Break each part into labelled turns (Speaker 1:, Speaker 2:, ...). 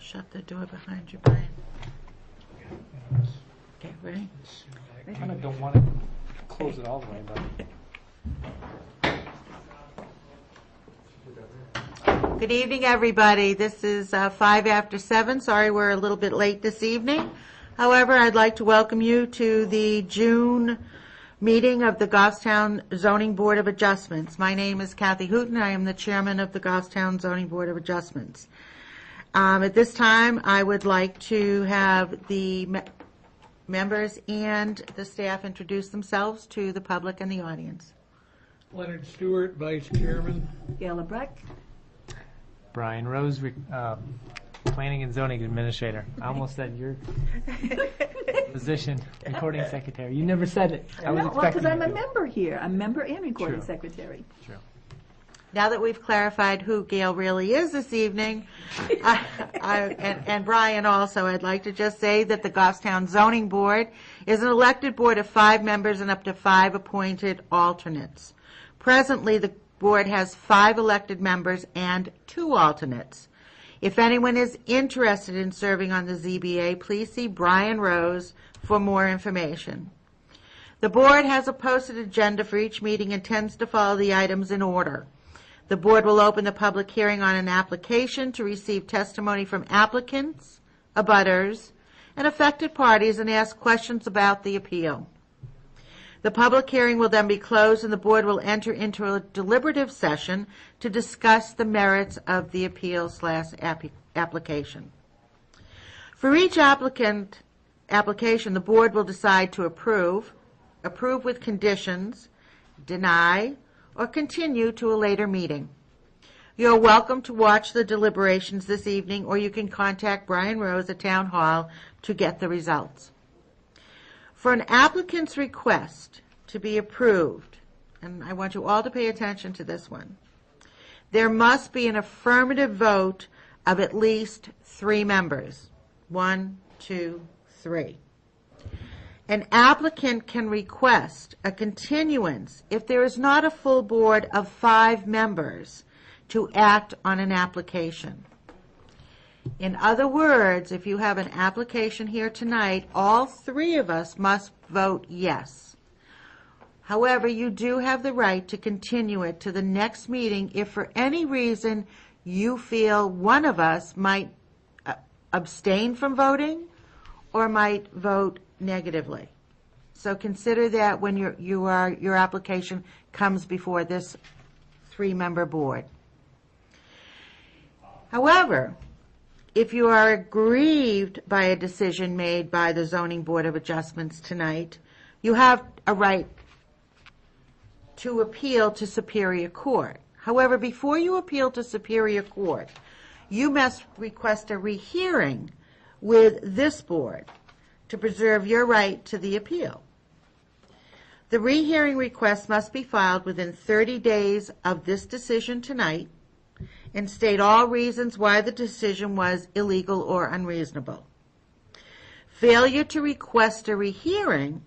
Speaker 1: Shut the door behind you, Brian. Okay, ready?
Speaker 2: I kind of don't want to close it all the way, but.
Speaker 1: Good evening, everybody. This is 7:05. Sorry we're a little bit late this evening. However, I'd like to welcome you to the June meeting of the Goffstown Zoning Board of Adjustments. My name is Kathy Hooten. I am the chairman of the Goffstown Zoning Board of Adjustments. At this time, I would like to have the members and the staff introduce themselves to the public and the audience.
Speaker 3: Leonard Stewart, Vice Chairman.
Speaker 4: Gayla Breck.
Speaker 2: Brian Rose, Planning and Zoning Administrator. I almost said your position, Recording Secretary. You never said it. I was expecting
Speaker 4: because I'm a
Speaker 2: you to.
Speaker 4: member here. I'm member and recording
Speaker 2: True.
Speaker 4: secretary.
Speaker 2: True.
Speaker 1: Now that we've clarified who Gail really is this evening, and Brian also, I'd like to just say that the Goffstown Zoning Board is an elected board of 5 members and up to 5 appointed alternates. Presently, the board has 5 elected members and 2 alternates. If anyone is interested in serving on the ZBA, please see Brian Rose for more information. The board has a posted agenda for each meeting and tends to follow the items in order. The board will open the public hearing on an application to receive testimony from applicants, abutters, and affected parties and ask questions about the appeal. The public hearing will then be closed and the board will enter into a deliberative session to discuss the merits of the appeal/application. For each application, the board will decide to approve with conditions, deny, or continue to a later meeting. You're welcome to watch the deliberations this evening, or you can contact Brian Rose at Town Hall to get the results. For an applicant's request to be approved, and I want you all to pay attention to this one, there must be an affirmative vote of at least 3 members. 1, 2, 3. An applicant can request a continuance if there is not a full board of 5 members to act on an application. In other words, if you have an application here tonight, all 3 of us must vote yes. However, you do have the right to continue it to the next meeting if for any reason you feel one of us might abstain from voting or might vote negatively. So consider that when your application comes before this 3-member board. However, if you are aggrieved by a decision made by the Zoning Board of Adjustments tonight, you have a right to appeal to Superior Court. However, before you appeal to Superior Court, you must request a rehearing with this board to preserve your right to the appeal. The rehearing request must be filed within 30 days of this decision tonight and state all reasons why the decision was illegal or unreasonable. Failure to request a rehearing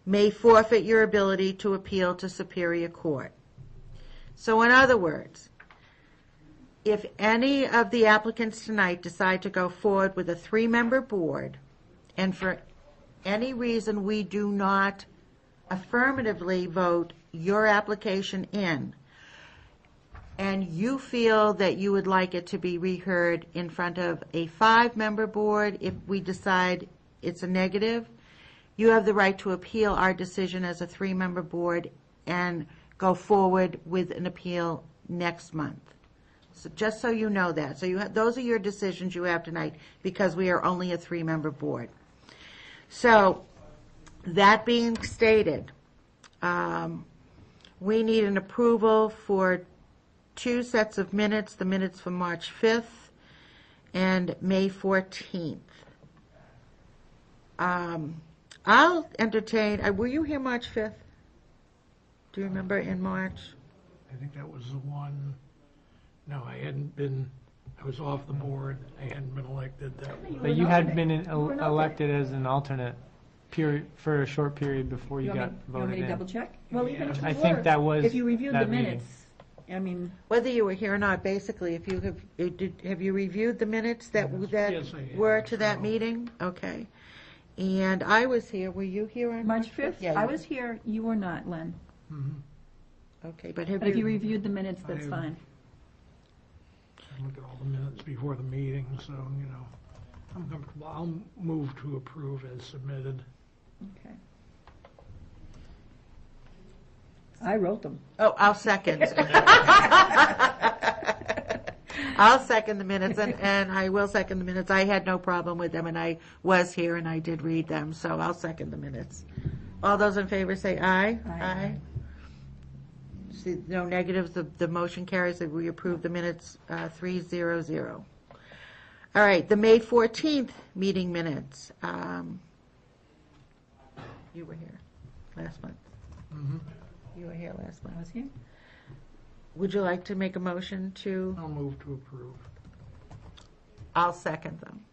Speaker 1: may forfeit your ability to appeal to Superior Court. So in other words, if any of the applicants tonight decide to go forward with a 3-member board, and for any reason we do not affirmatively vote your application in, and you feel that you would like it to be reheard in front of a 5-member board, if we decide it's a negative, you have the right to appeal our decision as a 3-member board and go forward with an appeal next month. So just so you know that. So those are your decisions you have tonight because we are only a 3-member board. So that being stated, we need an approval for 2 sets of minutes, the minutes for March 5th and May 14th. I'll entertain, were you here March 5th? Do you remember in March?
Speaker 3: I think that was the one. No, I hadn't been. I was off the board. I hadn't been elected that one.
Speaker 2: But you had been elected as an alternate for a short period before you got voted in.
Speaker 4: You want me to double check? Well, even if you
Speaker 2: I think that was
Speaker 4: if you reviewed
Speaker 2: that
Speaker 4: the minutes, I mean,
Speaker 1: Whether you were here or not, basically, if you have you reviewed the minutes that
Speaker 3: Yes, I have,
Speaker 1: were to that
Speaker 3: so-
Speaker 1: meeting? Okay. And I was here. Were you here on
Speaker 4: March 5th?
Speaker 1: Yeah,
Speaker 4: I
Speaker 1: you-
Speaker 4: was here, you were not, Len.
Speaker 1: Okay, but have
Speaker 4: But if you
Speaker 1: you?
Speaker 4: reviewed the minutes, that's
Speaker 3: I-
Speaker 4: fine.
Speaker 3: I look at all the minutes before the meeting, so, I'm comfortable. I'll move to approve as submitted.
Speaker 4: Okay. I wrote them.
Speaker 1: Oh, I'll second. I'll second the minutes, and I will second the minutes. I had no problem with them, and I was here, and I did read them, so I'll second the minutes. All those in favor say aye.
Speaker 4: Aye.
Speaker 1: See, no negatives, the motion carries, that we approve the minutes 3-0-0. All right, the May 14th meeting minutes. You were here last month. You were here last
Speaker 4: I
Speaker 1: month.
Speaker 4: was here.
Speaker 1: Would you like to make a motion to?
Speaker 3: I'll move to approve.
Speaker 1: I'll second them.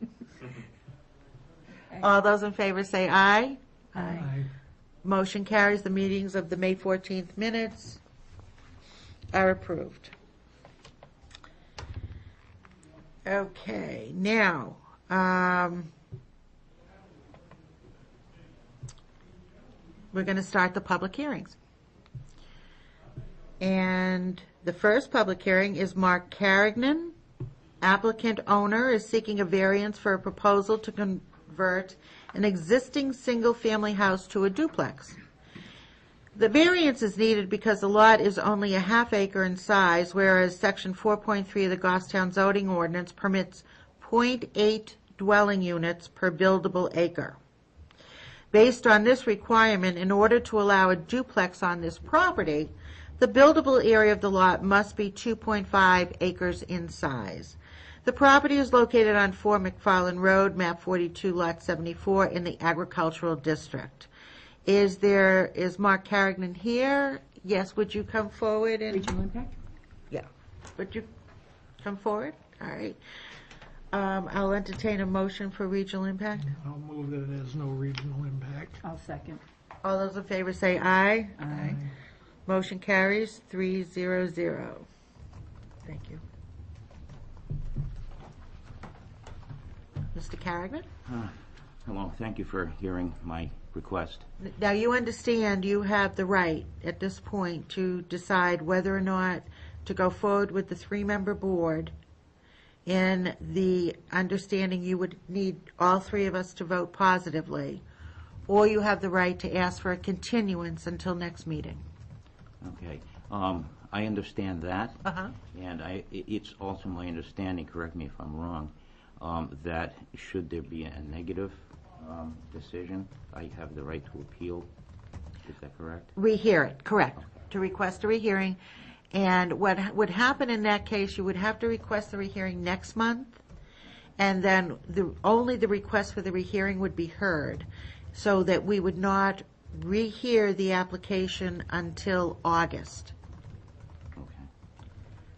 Speaker 1: All those in favor say aye.
Speaker 3: Aye.
Speaker 1: Motion carries. The meetings of the May 14th minutes are approved. Okay, now, we're going to start the public hearings. And the first public hearing is Mark Carrigan. Applicant owner is seeking a variance for a proposal to convert an existing single-family house to a duplex. The variance is needed because the lot is only a half acre in size, whereas Section 4.3 of the Goffstown zoning ordinance permits 0.8 dwelling units per buildable acre. Based on this requirement, in order to allow a duplex on this property, the buildable area of the lot must be 2.5 acres in size. The property is located on 4 McFarland Road, map 42, lot 74, in the agricultural district. Is Mark Carrigan here? Yes, would you come forward?
Speaker 4: Regional impact?
Speaker 1: Yeah. Would you come forward? All right. I'll entertain a motion for regional impact.
Speaker 3: I'll move that it has no regional impact.
Speaker 4: I'll second.
Speaker 1: All those in favor say aye.
Speaker 4: Aye.
Speaker 1: Motion carries 3-0-0. Thank you. Mr. Carrigan?
Speaker 5: Hello, thank you for hearing my request.
Speaker 1: Now, you understand you have the right at this point to decide whether or not to go forward with the 3-member board, in the understanding you would need all 3 of us to vote positively, or you have the right to ask for a continuance until next meeting.
Speaker 5: Okay, I understand that.
Speaker 1: Uh-huh.
Speaker 5: And it's also my understanding, correct me if I'm wrong, that should there be a negative decision, I have the right to appeal. Is that correct?
Speaker 1: Rehear it, correct, to request a rehearing. And what would happen in that case, you would have to request the rehearing next month, and then only the request for the rehearing would be heard, so that we would not rehear the application until August.
Speaker 5: Okay.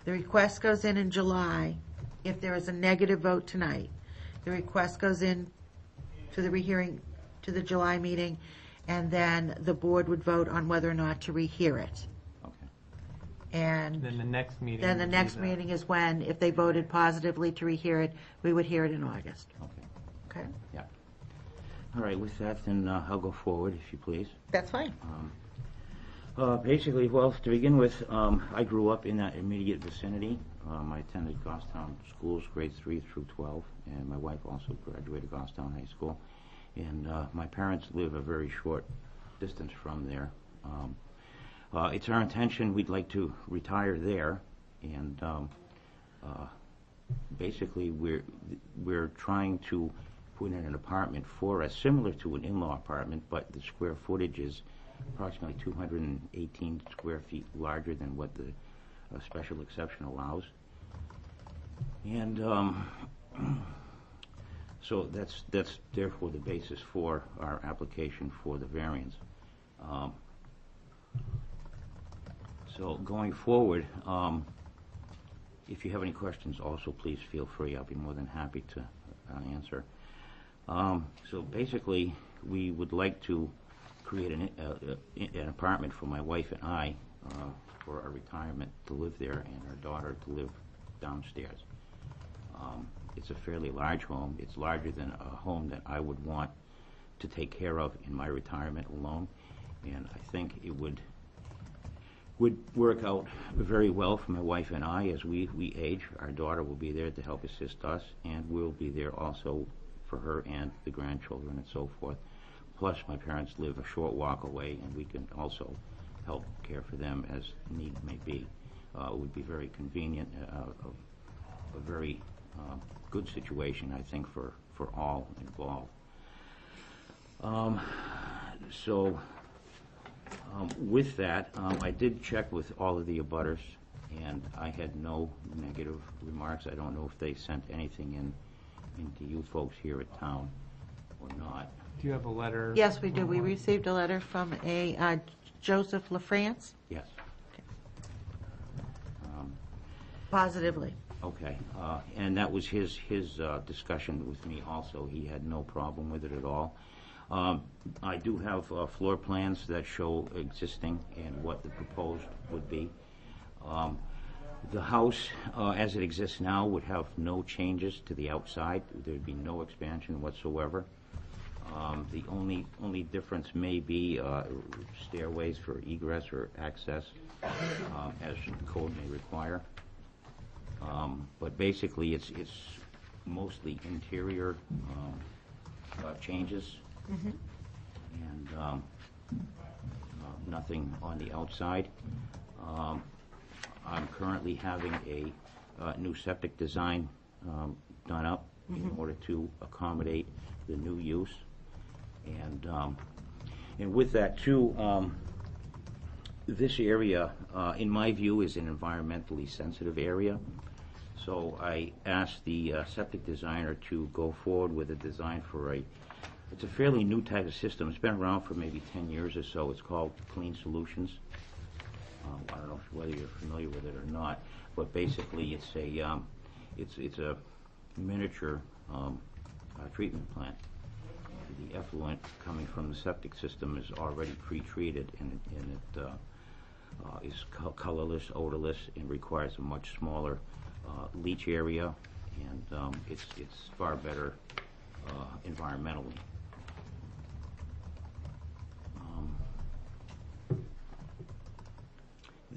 Speaker 1: The request goes in July. If there is a negative vote tonight, the request goes in to the rehearing, to the July meeting, and then the board would vote on whether or not to rehear it.
Speaker 5: Okay.
Speaker 1: And
Speaker 2: Then the next meeting.
Speaker 1: then the
Speaker 2: would be
Speaker 1: next meeting is when, if they voted positively to rehear it, we would hear it in August.
Speaker 5: Okay.
Speaker 1: Okay?
Speaker 5: Yeah. All right, with that, then I'll go forward, if you please.
Speaker 1: That's fine.
Speaker 5: Basically, well, to begin with, I grew up in that immediate vicinity. I attended Goffstown schools, grades 3 through 12, and my wife also graduated Goffstown High School. And my parents live a very short distance from there. It's our intention, we'd like to retire there, and basically we're trying to put in an apartment for us, similar to an in-law apartment, but the square footage is approximately 218 square feet larger than what the special exception allows. And so that's therefore the basis for our application for the variance. So going forward, if you have any questions, also please feel free. I'll be more than happy to answer. So basically, we would like to create an apartment for my wife and I for a retirement to live there and her daughter to live downstairs. It's a fairly large home. It's larger than a home that I would want to take care of in my retirement alone, and I think it would work out very well for my wife and I as we age. Our daughter will be there to help assist us, and we'll be there also for her and the grandchildren and so forth. Plus, my parents live a short walk away, and we can also help care for them as need may be. It would be very convenient, a very good situation, I think, for all involved. With that, I did check with all of the abutters, and I had no negative remarks. I don't know if they sent anything into you folks here at town or not.
Speaker 2: Do you have a letter?
Speaker 1: Yes, we do. We received a letter from a Joseph LaFrance,
Speaker 5: Yes.
Speaker 1: positively.
Speaker 5: Okay, and that was his discussion with me also. He had no problem with it at all. I do have floor plans that show existing and what the proposed would be. The house, as it exists now, would have no changes to the outside. There'd be no expansion whatsoever. The only difference may be stairways for egress or access, as the code may require. But basically, it's mostly interior changes, and nothing on the outside. I'm currently having a new septic design done up in order to accommodate the new use, and with that too, this area, in my view, is an environmentally sensitive area. So I asked the septic designer to go forward with a design for it's a fairly new type of system. It's been around for maybe 10 years or so. It's called Clean Solutions. I don't know whether you're familiar with it or not, but basically it's a miniature treatment plant. The effluent coming from the septic system is already pre-treated, and it is colorless, odorless, and requires a much smaller leach area, and it's far better environmentally.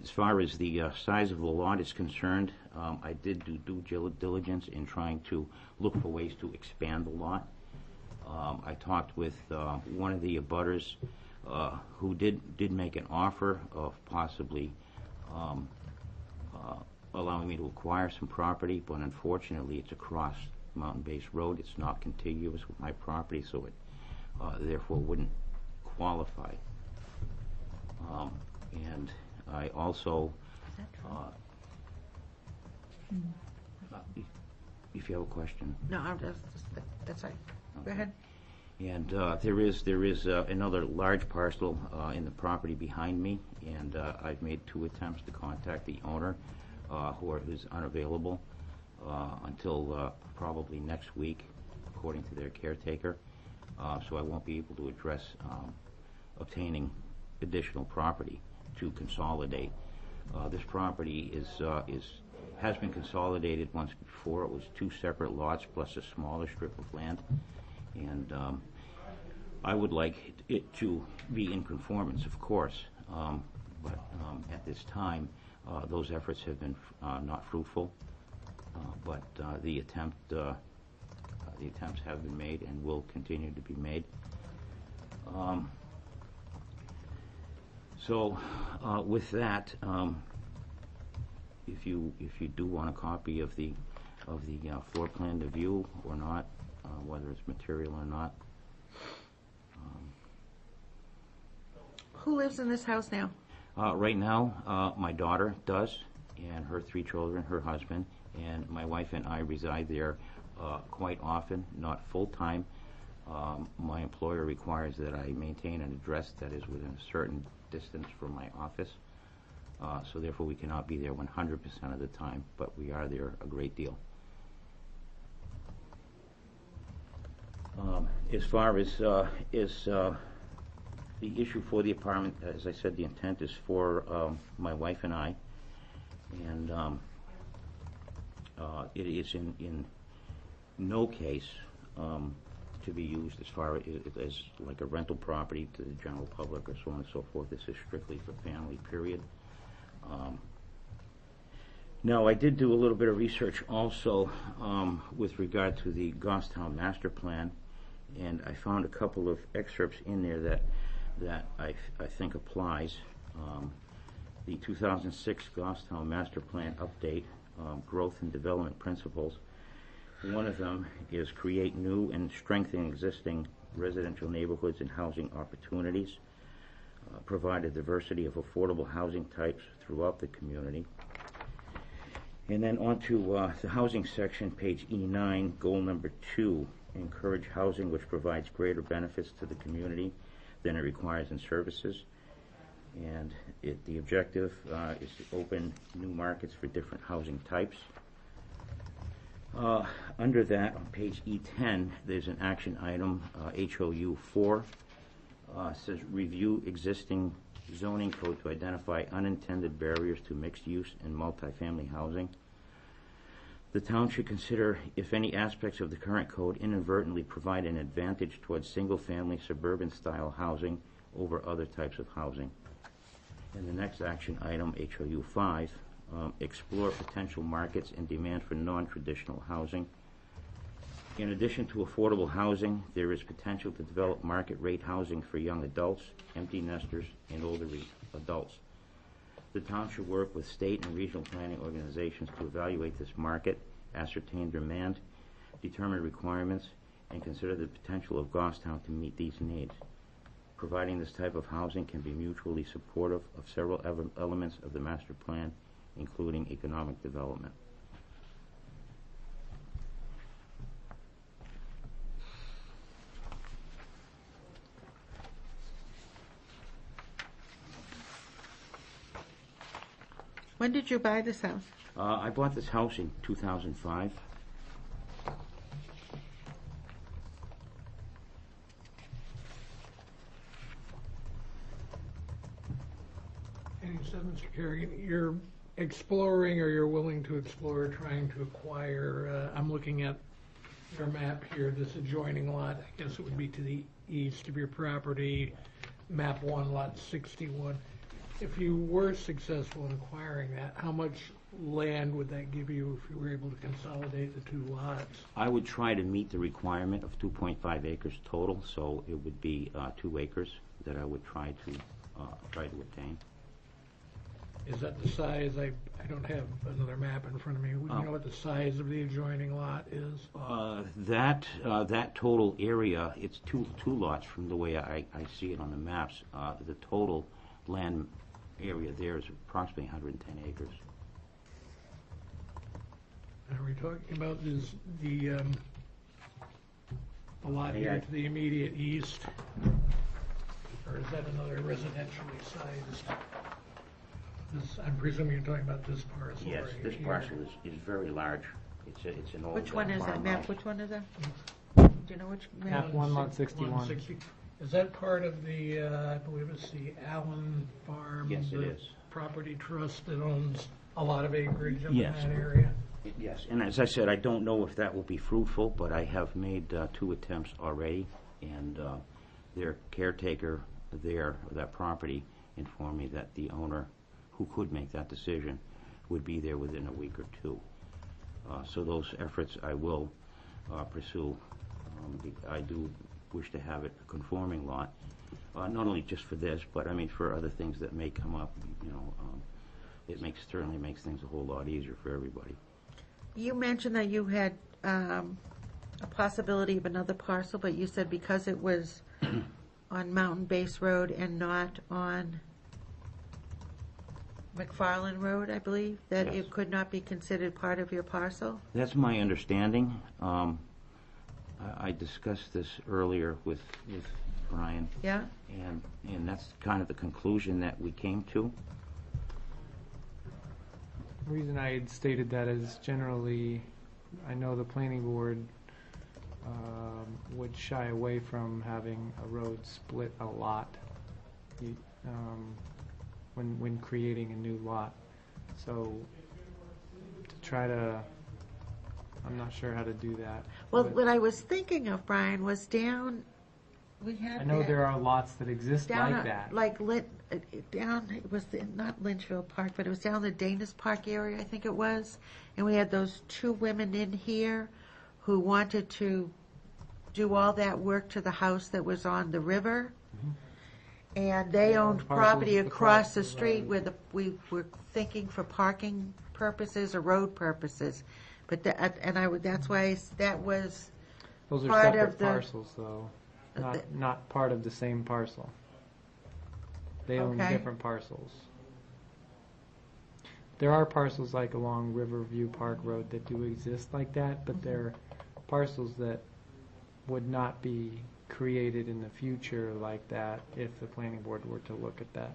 Speaker 5: As far as the size of the lot is concerned, I did do due diligence in trying to look for ways to expand the lot. I talked with one of the abutters who did make an offer of possibly allowing me to acquire some property, but unfortunately it's across Mountain Base Road. It's not contiguous with my property, so it therefore wouldn't qualify. And I also, if you have a question.
Speaker 1: No, that's right. Go ahead.
Speaker 5: And there is another large parcel in the property behind me, and I've made 2 attempts to contact the owner, who's unavailable until probably next week, according to their caretaker. So I won't be able to address obtaining additional property to consolidate. This property has been consolidated once before. It was 2 separate lots plus a smaller strip of land, and I would like it to be in conformance, of course, but at this time those efforts have been not fruitful, but the attempts have been made and will continue to be made. So with that, if you do want a copy of the floor plan to view or not, whether it's material or not.
Speaker 1: Who lives in this house now?
Speaker 5: Right now, my daughter does, and her 3 children, her husband, and my wife and I reside there quite often, not full-time. My employer requires that I maintain an address that is within a certain distance from my office, so therefore we cannot be there 100% of the time, but we are there a great deal. As far as The issue for the apartment, as I said, the intent is for my wife and I, and it is in no case to be used as far as like a rental property to the general public or so on and so forth. This is strictly for family, period. Now, I did do a little bit of research also with regard to the Goffstown master plan, and I found a couple of excerpts in there that I think applies. The 2006 Goffstown master plan update, growth and development principles. One of them is create new and strengthen existing residential neighborhoods and housing opportunities, provide a diversity of affordable housing types throughout the community. And then on to the housing section, page E9, goal number 2, encourage housing which provides greater benefits to the community than it requires in services. And the objective is to open new markets for different housing types. Under that, on page E10, there's an action item, HOU 4, says review existing zoning code to identify unintended barriers to mixed use and multifamily housing. The town should consider if any aspects of the current code inadvertently provide an advantage towards single-family suburban style housing over other types of housing. And the next action item, HOU 5, explore potential markets and demand for non-traditional housing. In addition to affordable housing, there is potential to develop market rate housing for young adults, empty nesters, and older adults. The town should work with state and regional planning organizations to evaluate this market, ascertain demand, determine requirements, and consider the potential of Goffstown to meet these needs. Providing this type of housing can be mutually supportive of several elements of the master plan, including economic development.
Speaker 1: When did you buy this house?
Speaker 5: I bought this house in 2005.
Speaker 3: And you said, Mr. Kerrigan, you're exploring, or you're willing to explore trying to acquire, I'm looking at your map here, this adjoining lot, I guess it would be to the east of your property, map 1, lot 61. If you were successful in acquiring that, how much land would that give you if you were able to consolidate the two lots?
Speaker 5: I would try to meet the requirement of 2.5 acres total, so it would be 2 acres that I would try to obtain.
Speaker 3: Is that the size? I don't have another map in front of me. Would you know what the size of the adjoining lot is?
Speaker 5: That total area, it's two lots from the way I see it on the maps. The total land area there is approximately 110 acres.
Speaker 3: Are we talking about the lot here to the immediate east? Or is that another residentially sized? I'm presuming you're talking about this parcel.
Speaker 5: Yes,
Speaker 3: right
Speaker 5: this
Speaker 3: here.
Speaker 5: parcel is very large. It's an old.
Speaker 1: Which one is that,
Speaker 5: farm
Speaker 1: map?
Speaker 5: house.
Speaker 1: Which one is that? Do you know which map?
Speaker 2: Map 1, lot 61.
Speaker 3: 160. Is that part of the, I believe it's the Allen Farm?
Speaker 5: Yes, it
Speaker 3: the
Speaker 5: is.
Speaker 3: Property trust that owns a lot of acreage up
Speaker 5: Yes.
Speaker 3: in that area?
Speaker 5: Yes, and as I said, I don't know if that will be fruitful, but I have made 2 attempts already, and their caretaker there, of that property, informed me that the owner, who could make that decision, would be there within a week or 2. So those efforts I will pursue. I do wish to have it a conforming lot, not only just for this, but I mean for other things that may come up. You know, it certainly makes things a whole lot easier for everybody.
Speaker 1: You mentioned that you had a possibility of another parcel, but you said because it was on Mountain Base Road and not on McFarland Road, I believe, that
Speaker 5: Yes.
Speaker 1: it could not be considered part of your parcel?
Speaker 5: That's my understanding. I discussed this earlier with Brian,
Speaker 1: Yeah?
Speaker 5: and that's kind of the conclusion that we came to.
Speaker 2: The reason I had stated that is generally, I know the planning board would shy away from having a road split a lot when creating a new lot. So to try to, I'm not sure how to do that.
Speaker 1: Well,
Speaker 2: but
Speaker 1: what I was thinking of, Brian, was down, we had
Speaker 2: I know
Speaker 1: that-
Speaker 2: there are lots that exist
Speaker 1: down
Speaker 2: like
Speaker 1: on-
Speaker 2: that.
Speaker 1: Like down, it was not Lynchville Park, but it was down the Danish Park area, I think it was. And we had those two women in here who wanted to do all that work to the house that was on the river. And they owned property across the street where we were thinking for parking purposes or road purposes. But that's why that was
Speaker 2: Those are
Speaker 1: part of
Speaker 2: separate
Speaker 1: the-
Speaker 2: parcels, though, not part of the same parcel. They own
Speaker 1: Okay.
Speaker 2: different parcels. There are parcels like along Riverview Park Road that do exist like that, but they're parcels that would not be created in the future like that if the planning board were to look at that.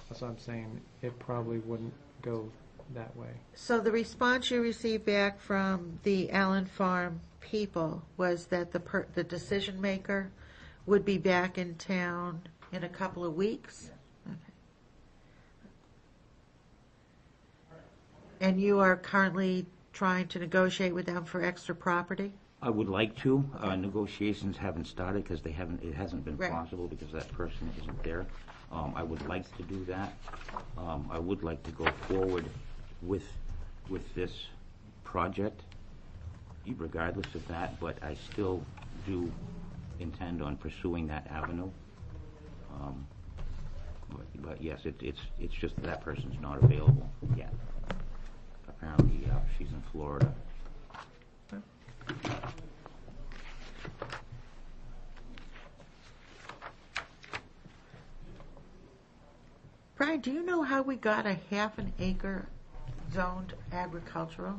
Speaker 2: That's what I'm saying. It probably wouldn't go that way.
Speaker 1: So the response you received back from the Allen Farm people was that the decision maker would be back in town in a couple of weeks? Okay. And you are currently trying to negotiate with them for extra property?
Speaker 5: I would like to. Negotiations haven't started because it hasn't been
Speaker 1: Right.
Speaker 5: possible because that person isn't there. I would like to do that. I would like to go forward with this project, regardless of that, but I still do intend on pursuing that avenue. But yes, it's just that person's not available yet. Apparently, she's in Florida.
Speaker 1: Brian, do you know how we got a half an acre zoned agricultural?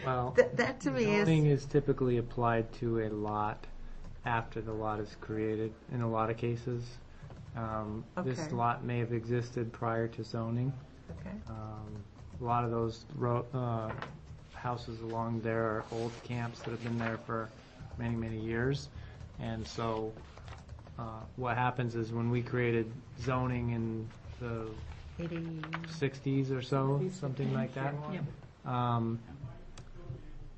Speaker 2: Well,
Speaker 1: That to me
Speaker 2: zoning
Speaker 1: is,
Speaker 2: is typically applied to a lot after the lot is created in a lot of cases. This
Speaker 1: Okay.
Speaker 2: lot may have existed prior to zoning.
Speaker 1: okay,
Speaker 2: A lot of those houses along there are old camps that have been there for many, many years. And so what happens is when we created zoning in the
Speaker 1: 80,
Speaker 2: 60s or so, something like that,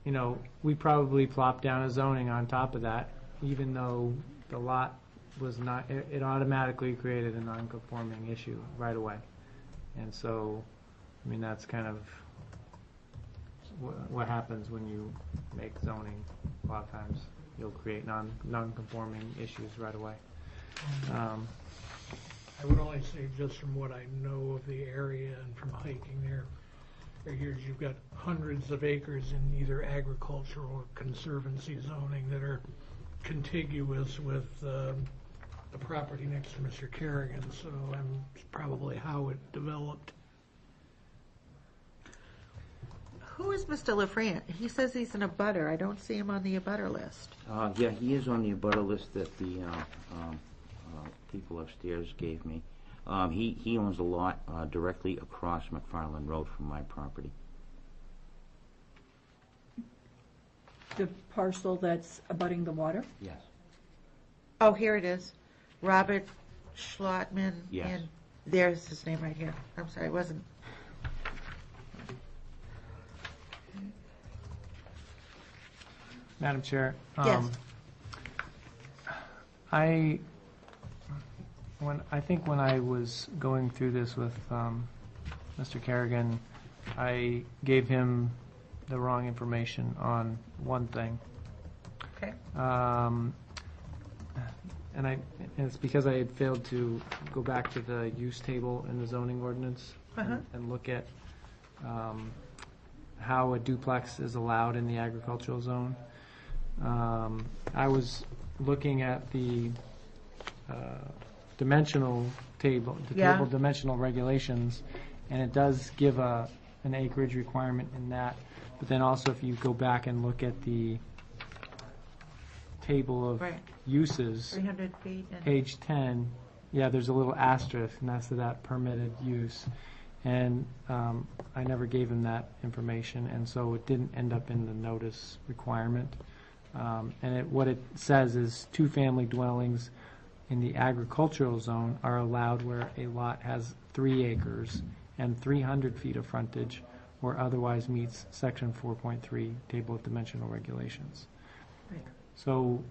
Speaker 4: Yeah.
Speaker 2: we probably plopped down a zoning on top of that, even though the lot was not, it automatically created a non-conforming issue right away. And so, that's kind of what happens when you make zoning. A lot of times, you'll create non-conforming issues right away.
Speaker 3: I would only say, just from what I know of the area and from hiking there, here's you've got hundreds of acres in either agricultural or conservancy zoning that are contiguous with the property next to Mr. Kerrigan, so it's probably how it developed.
Speaker 1: who is Mr. LaFrance? He says he's an abutter. I don't see him on the abutter list.
Speaker 5: Yeah, he is on the abutter list that the people upstairs gave me. He owns a lot directly across McFarland Road from my property.
Speaker 4: The parcel that's abutting the water?
Speaker 5: Yes.
Speaker 1: Oh, here it is. Robert Schlottman.
Speaker 5: Yes.
Speaker 1: And there's his name right here. I'm sorry, it wasn't.
Speaker 2: Madam Chair.
Speaker 1: Yes.
Speaker 2: I think when I was going through this with Mr. Kerrigan, I gave him the wrong information on one thing.
Speaker 1: Okay.
Speaker 2: And it's because I had failed to go back to the use table in the zoning ordinance and look at how a duplex is allowed in the agricultural zone. I was looking at the dimensional table, table dimensional regulations, and it does give an acreage requirement in that. But then also, if you go back and look at the table of
Speaker 1: Right.
Speaker 2: uses,
Speaker 1: 300 feet. And
Speaker 2: page 10, there's a little asterisk, and that's to that permitted use. And I never gave him that information, and so it didn't end up in the notice requirement. And what it says is two-family dwellings in the agricultural zone are allowed where a lot has 3 acres and 300 feet of frontage or otherwise meets section 4.3 table of dimensional regulations.
Speaker 1: Right.
Speaker 2: So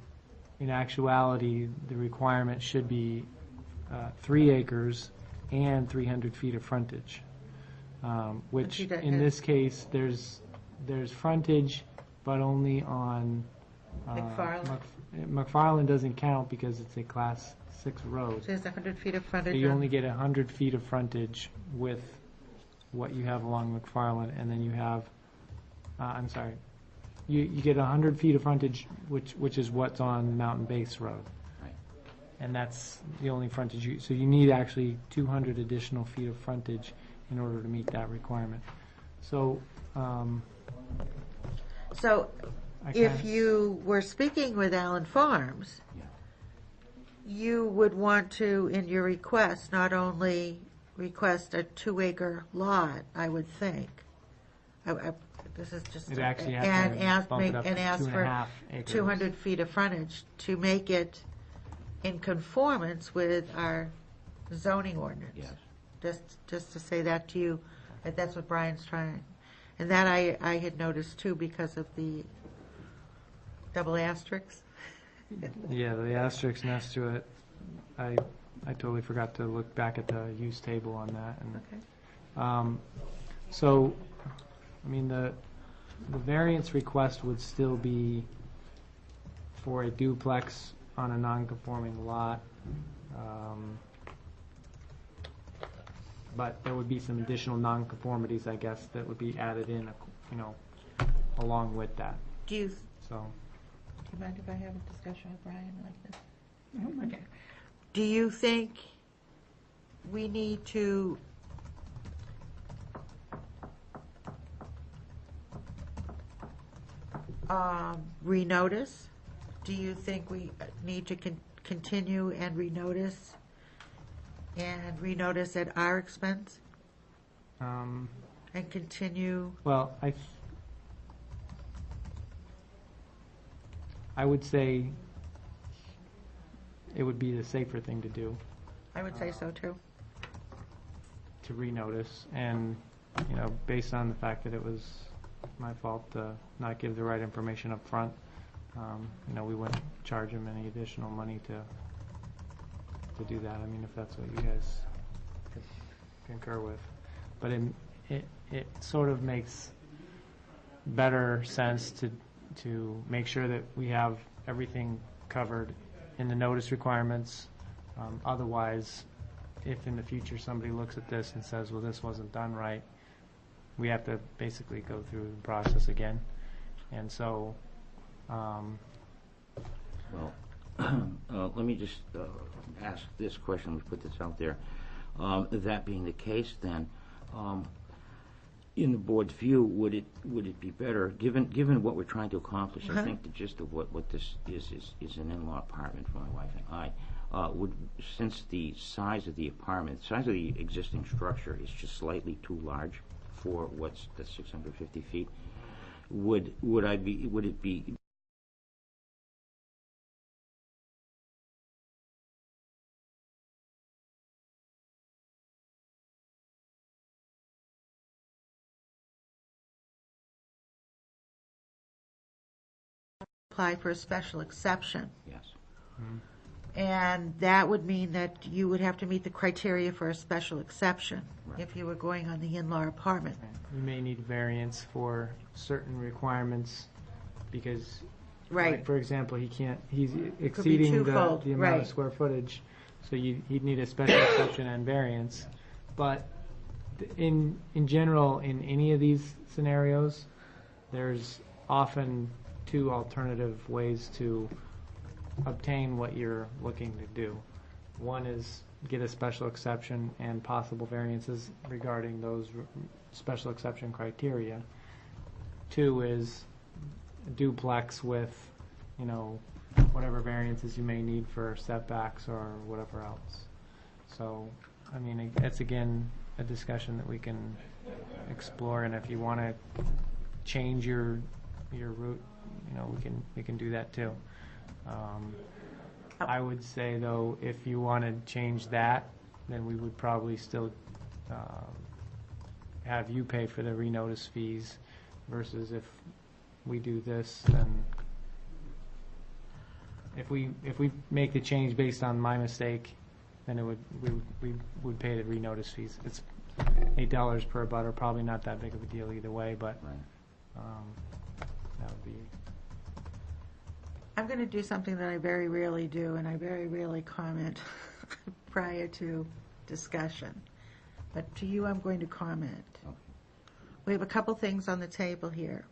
Speaker 2: in actuality, the requirement should be 3 acres and 300 feet of frontage, which
Speaker 1: see that
Speaker 2: in
Speaker 1: has-
Speaker 2: this case, there's frontage, but only on
Speaker 1: McFarland?
Speaker 2: McFarland doesn't count because it's a class 6 road.
Speaker 1: So there's 100 feet of
Speaker 2: So
Speaker 1: frontage.
Speaker 2: you
Speaker 1: on-
Speaker 2: only get 100 feet of frontage with what you have along McFarland, and then you have, I'm sorry, you get 100 feet of frontage, which is what's on Mountain Base Road.
Speaker 5: Right.
Speaker 2: And that's the only frontage so you need actually 200 additional feet of frontage in order to meet that requirement. So,
Speaker 1: So
Speaker 2: I
Speaker 1: if
Speaker 2: kinda-
Speaker 1: you were speaking with Allen Farms,
Speaker 5: Yeah.
Speaker 1: you would want to, in your request, not only request a 2-acre lot, I would think. This is just.
Speaker 2: It actually has
Speaker 1: and
Speaker 2: to
Speaker 1: ask,
Speaker 2: bump
Speaker 1: make,
Speaker 2: it up
Speaker 1: and
Speaker 2: to
Speaker 1: ask for
Speaker 2: 2.5 acres.
Speaker 1: 200 feet of frontage to make it in conformance with our zoning ordinance.
Speaker 5: Yes.
Speaker 1: Just to say that to you, that that's what Brian's trying. And that I had noticed too because of the double asterisks.
Speaker 2: Yeah, the asterisk next to it, I totally forgot to look back at the use table on that. And,
Speaker 1: Okay.
Speaker 2: so, I mean, the variance request would still be for a duplex on a non-conforming lot. But there would be some additional non-conformities, I guess, that would be added in, along with that.
Speaker 1: Do you
Speaker 2: So,
Speaker 1: mind if I have a discussion with Brian like this?
Speaker 4: Oh,
Speaker 1: Okay. Do you think we need to renotice? Do you think we need to continue and renotice at our expense
Speaker 2: um,
Speaker 1: and continue?
Speaker 2: well, I would say it would be the safer thing to do,
Speaker 1: I would say so too.
Speaker 2: to renotice, and, based on the fact that it was my fault to not give the right information up front, we wouldn't charge them any additional money to do that. I mean, if that's what you guys concur with. But it sort of makes better sense to make sure that we have everything covered in the notice requirements. Otherwise, if in the future somebody looks at this and says, well, this wasn't done right, we have to basically go through the process again. And so,
Speaker 5: Well, let me just ask this question, let me put this out there. That being the case, then, in the board's view, would it be better, given what we're trying to accomplish, I think the gist of what this is an in-law apartment for my wife and I, since the size of the apartment, size of the existing structure is just slightly too large for what's the 650 feet, would it be
Speaker 1: Apply for a special exception.
Speaker 5: yes.
Speaker 1: And that would mean that you would have to meet the criteria for a special exception
Speaker 5: Right.
Speaker 1: if you were going on the in-law apartment.
Speaker 2: you may need variance for certain requirements because,
Speaker 1: Right.
Speaker 2: like, for example, he's
Speaker 1: be
Speaker 2: exceeding
Speaker 1: twofold,
Speaker 2: the amount
Speaker 1: right.
Speaker 2: of square footage, so he'd need a special exception and variance. But in general, in any of these scenarios, there's often 2 alternative ways to obtain what you're looking to do. One is get a special exception and possible variances regarding those special exception criteria. 2 is duplex with, whatever variances you may need for setbacks or whatever else. So, I mean, it's again a discussion that we can explore, and if you want to change your route, we can do that too. I would say, though, if you want to change that, then we would probably still have you pay for the renotice fees versus if we do this, then if we make the change based on my mistake, then we would pay the renotice fees. It's $8 per abutter, probably not that big of a deal either way, but
Speaker 5: Right.
Speaker 2: That would be.
Speaker 1: I'm going to do something that I very rarely do, and I very rarely comment prior to discussion. But to you, I'm going to comment.
Speaker 5: Okay.
Speaker 1: We have a couple things on the table here.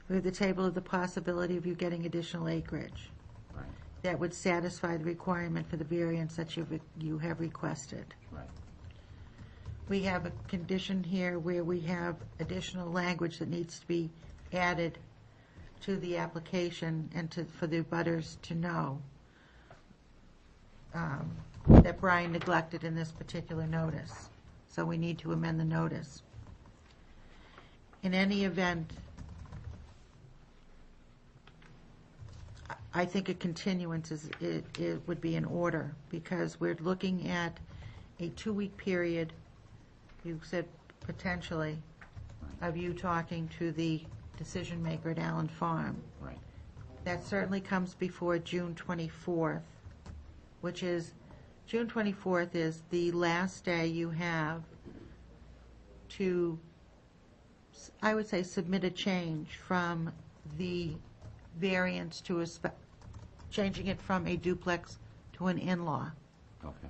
Speaker 1: We have the table of the possibility of you getting additional acreage
Speaker 5: Right.
Speaker 1: that would satisfy the requirement for the variance that you have requested.
Speaker 5: Right.
Speaker 1: We have a condition here where we have additional language that needs to be added to the application and for the butters to know that Brian neglected in this particular notice. So we need to amend the notice. In any event, I think a continuance it would be in order because we're looking at a 2-week period, you said potentially, of you talking to the decision maker at Allen Farm.
Speaker 5: Right.
Speaker 1: That certainly comes before June 24th, which is, June 24th is the last day you have to, I would say, submit a change from the variance to changing it from a duplex to an in-law.
Speaker 5: Okay.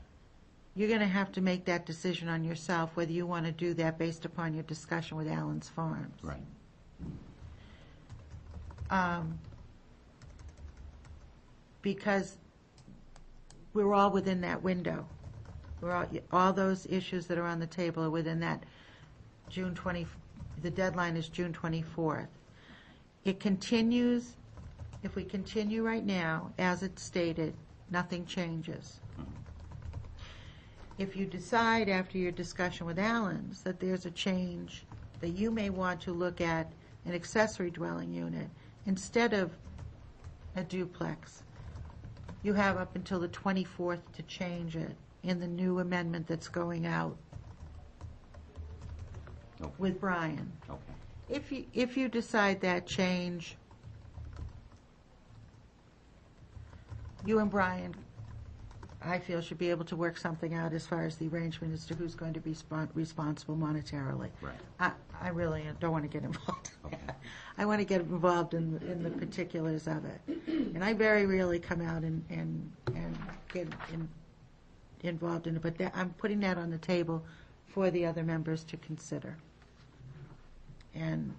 Speaker 1: You're going to have to make that decision on yourself, whether you want to do that based upon your discussion with Allen's Farms.
Speaker 5: Right.
Speaker 1: Because we're all within that window. All those issues that are on the table are within that June 20, the deadline is June 24th. It continues, if we continue right now, as it's stated, nothing changes. If you decide after your discussion with Allen's that there's a change, that you may want to look at an accessory dwelling unit instead of a duplex, you have up until the 24th to change it in the new amendment that's going out
Speaker 5: Okay.
Speaker 1: with Brian.
Speaker 5: Okay.
Speaker 1: If you decide that change, you and Brian, I feel, should be able to work something out as far as the arrangement as to who's going to be responsible monetarily.
Speaker 5: Right.
Speaker 1: I really don't want to get involved.
Speaker 5: Okay.
Speaker 1: I want to get involved in the particulars of it. And I very rarely come out and get involved in it, but I'm putting that on the table for the other members to consider. And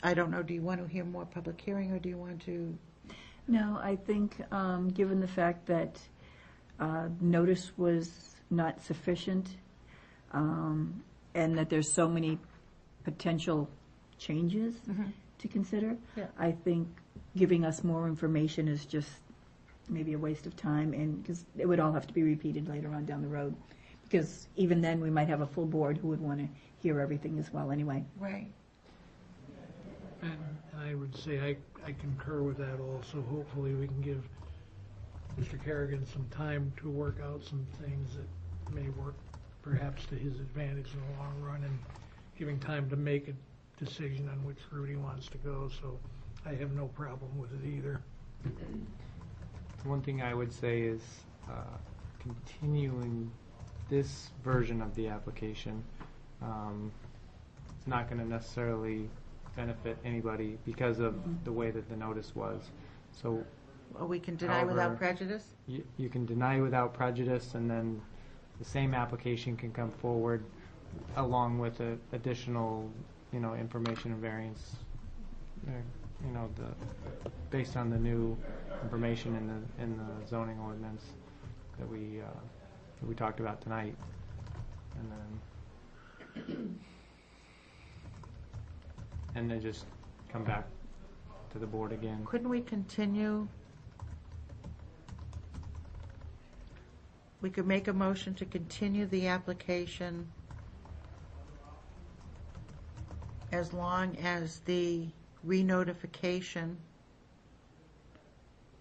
Speaker 1: I don't know, do you want to hear more public hearing, or do you want to?
Speaker 4: No, I think, given the fact that notice was not sufficient, and that there's so many potential changes to consider,
Speaker 1: Yeah.
Speaker 4: I think giving us more information is just maybe a waste of time, and because it would all have to be repeated later on down the road. Because even then, we might have a full board who would want to hear everything as well anyway.
Speaker 1: Right.
Speaker 3: And I would say I concur with that also. Hopefully, we can give Mr. Kerrigan some time to work out some things that may work perhaps to his advantage in the long run, and giving time to make a decision on which route he wants to go. So I have no problem with it either.
Speaker 2: One thing I would say is continuing this version of the application. It's not going to necessarily benefit anybody because of the way that the notice was. So
Speaker 1: Well, we can deny
Speaker 2: However,
Speaker 1: without prejudice?
Speaker 2: you can deny without prejudice, and then the same application can come forward along with additional, information and variance, based on the new information in the zoning ordinance that we talked about tonight, and then just come back to the board again.
Speaker 1: Couldn't we continue? We could make a motion to continue the application as long as the re-notification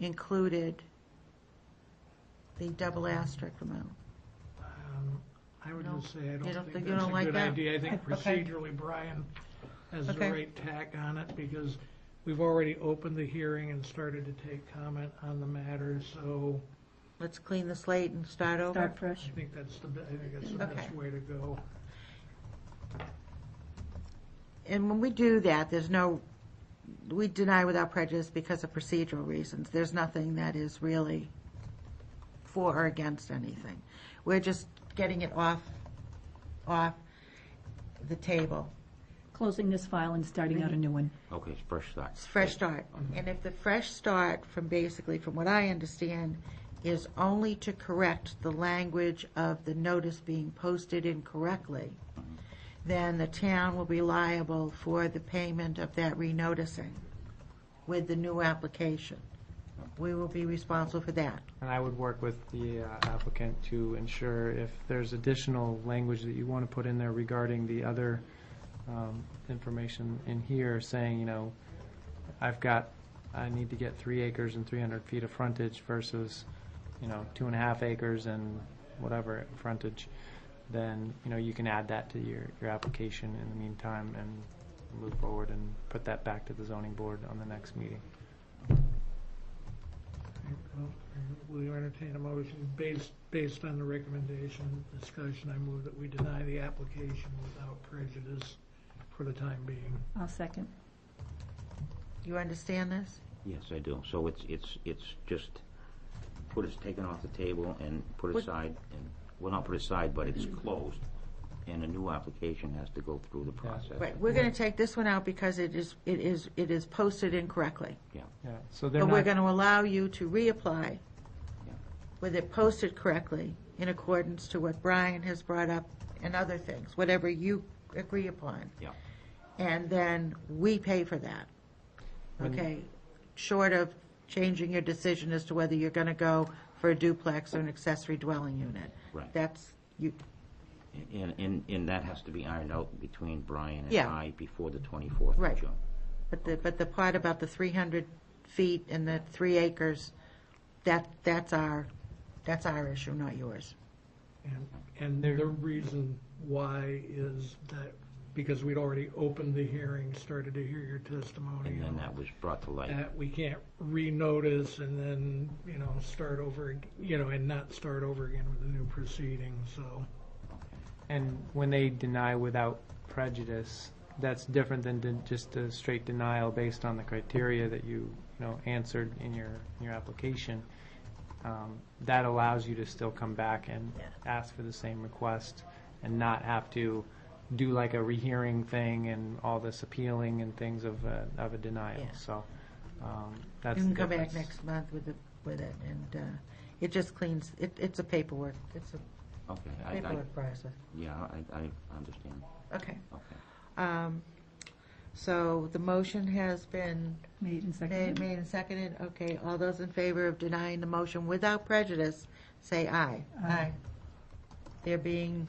Speaker 1: included the double asterisk amount.
Speaker 3: I would
Speaker 1: No.
Speaker 3: just say I
Speaker 1: You
Speaker 3: don't
Speaker 1: don't
Speaker 3: think
Speaker 1: think- you
Speaker 3: that's
Speaker 1: don't
Speaker 3: a
Speaker 1: like
Speaker 3: good
Speaker 1: that?
Speaker 3: idea. I think
Speaker 1: Okay.
Speaker 3: procedurally Brian has the
Speaker 1: Okay.
Speaker 3: right tack on it because we've already opened the hearing and started to take comment on the matter, so
Speaker 1: Let's clean the slate and start over.
Speaker 4: Start fresh.
Speaker 3: I think that's the best
Speaker 1: Okay.
Speaker 3: way to go.
Speaker 1: And when we do that, we deny without prejudice because of procedural reasons. There's nothing that is really for or against anything. We're just getting it off the table.
Speaker 4: Closing this file and starting out a new one.
Speaker 5: Okay, it's fresh start.
Speaker 1: It's fresh start. And if the fresh start from what I understand, is only to correct the language of the notice being posted incorrectly, then the town will be liable for the payment of that renoticing with the new application. We will be responsible for that.
Speaker 2: And I would work with the applicant to ensure if there's additional language that you want to put in there regarding the other information in here, saying, I need to get 3 acres and 300 feet of frontage versus, 2.5 acres and whatever frontage, then, you can add that to your application in the meantime and move forward and put that back to the zoning board on the next meeting.
Speaker 3: Will you entertain a motion based on the recommendation discussion? I move that we deny the application without prejudice for the time being.
Speaker 4: I'll second.
Speaker 1: You understand this?
Speaker 5: Yes, I do. So it's just taken off the table and put
Speaker 1: What-
Speaker 5: aside, and, well, not put aside, but it's closed, and a new application has to go through the process.
Speaker 1: Right, we're gonna take this one out because it is posted incorrectly.
Speaker 5: Yeah,
Speaker 2: Yeah, so they're
Speaker 1: But we're
Speaker 2: not,
Speaker 1: gonna allow you to reapply
Speaker 5: yeah.
Speaker 1: with it posted correctly in accordance to what Brian has brought up and other things, whatever you agree upon.
Speaker 5: Yeah.
Speaker 1: And then we pay for that.
Speaker 2: When-
Speaker 1: Okay? Short of changing your decision as to whether you're gonna go for a duplex or an accessory dwelling unit.
Speaker 5: Right.
Speaker 1: That's, you,
Speaker 5: And that has to be ironed out between Brian and
Speaker 1: Yeah.
Speaker 5: I before the 24th
Speaker 1: Right.
Speaker 5: of June.
Speaker 1: but the part about the 300 feet and the 3 acres, that's our issue, not yours.
Speaker 3: And the reason why is that because we'd already opened the hearing, started to hear your testimony.
Speaker 5: And then that was brought to light.
Speaker 3: That we can't renotice and then, start over, and not start over again with a new proceeding, so.
Speaker 2: and when they deny without prejudice, that's different than just a straight denial based on the criteria that you answered in your application. That allows you to still come back and ask for the same request and not have to do like a rehearing thing and all this appealing and things of a denial.
Speaker 1: Yeah.
Speaker 2: So that's
Speaker 1: You can
Speaker 2: the
Speaker 1: come back
Speaker 2: difference.
Speaker 1: next month with it, and it just cleans, it's a paperwork, it's a
Speaker 5: Okay,
Speaker 1: paperwork process.
Speaker 5: yeah, I understand.
Speaker 1: Okay.
Speaker 5: Okay.
Speaker 1: So the motion has been
Speaker 4: Made and seconded.
Speaker 1: made and seconded. Okay, all those in favor of denying the motion without prejudice, say aye.
Speaker 4: Aye.
Speaker 1: There being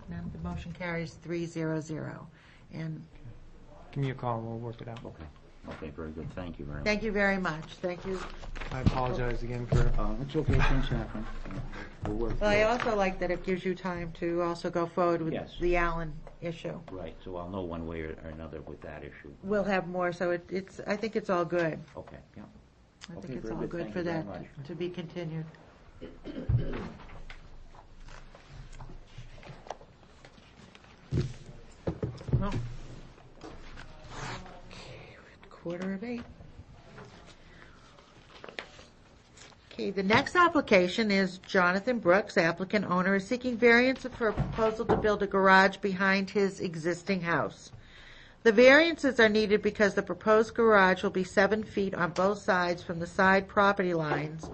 Speaker 1: none, the motion carries 3-0-0. And
Speaker 2: Give me a call and we'll work it out.
Speaker 5: Okay. Okay, very good. Thank you very much.
Speaker 1: thank you very much. Thank you.
Speaker 2: I apologize again for
Speaker 5: It's okay, things happen. We'll work
Speaker 1: Well, I
Speaker 5: through it.
Speaker 1: also like that it gives you time to also go forward with
Speaker 5: Yes.
Speaker 1: the Allen issue.
Speaker 5: Right, so I'll know one way or another with that issue.
Speaker 1: We'll have more, so it's, I think it's all good.
Speaker 5: Okay, yeah.
Speaker 1: I
Speaker 5: Okay,
Speaker 1: think it's
Speaker 5: very
Speaker 1: all
Speaker 5: good.
Speaker 1: good
Speaker 5: Thank
Speaker 1: for
Speaker 5: you very
Speaker 1: that
Speaker 5: much.
Speaker 1: to be continued. Well, okay, we're at 7:45. Okay, the next application is Jonathan Brooks, applicant owner, is seeking variance for a proposal to build a garage behind his existing house. The variances are needed because the proposed garage will be 7 feet on both sides from the side property lines,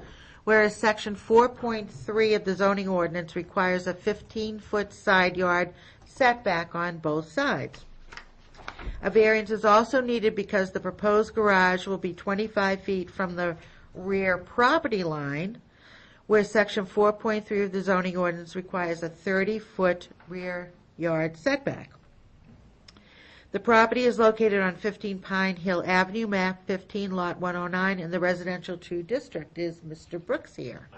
Speaker 1: whereas section 4.3 of the zoning ordinance requires a 15-foot side yard setback on both sides. A variance is also needed because the proposed garage will be 25 feet from the rear property line, where section 4.3 of the zoning ordinance requires a 30-foot rear yard setback. The property is located on 15 Pine Hill Avenue, map 15, lot 109, in the residential 2 district. Is Mr. Brooks here?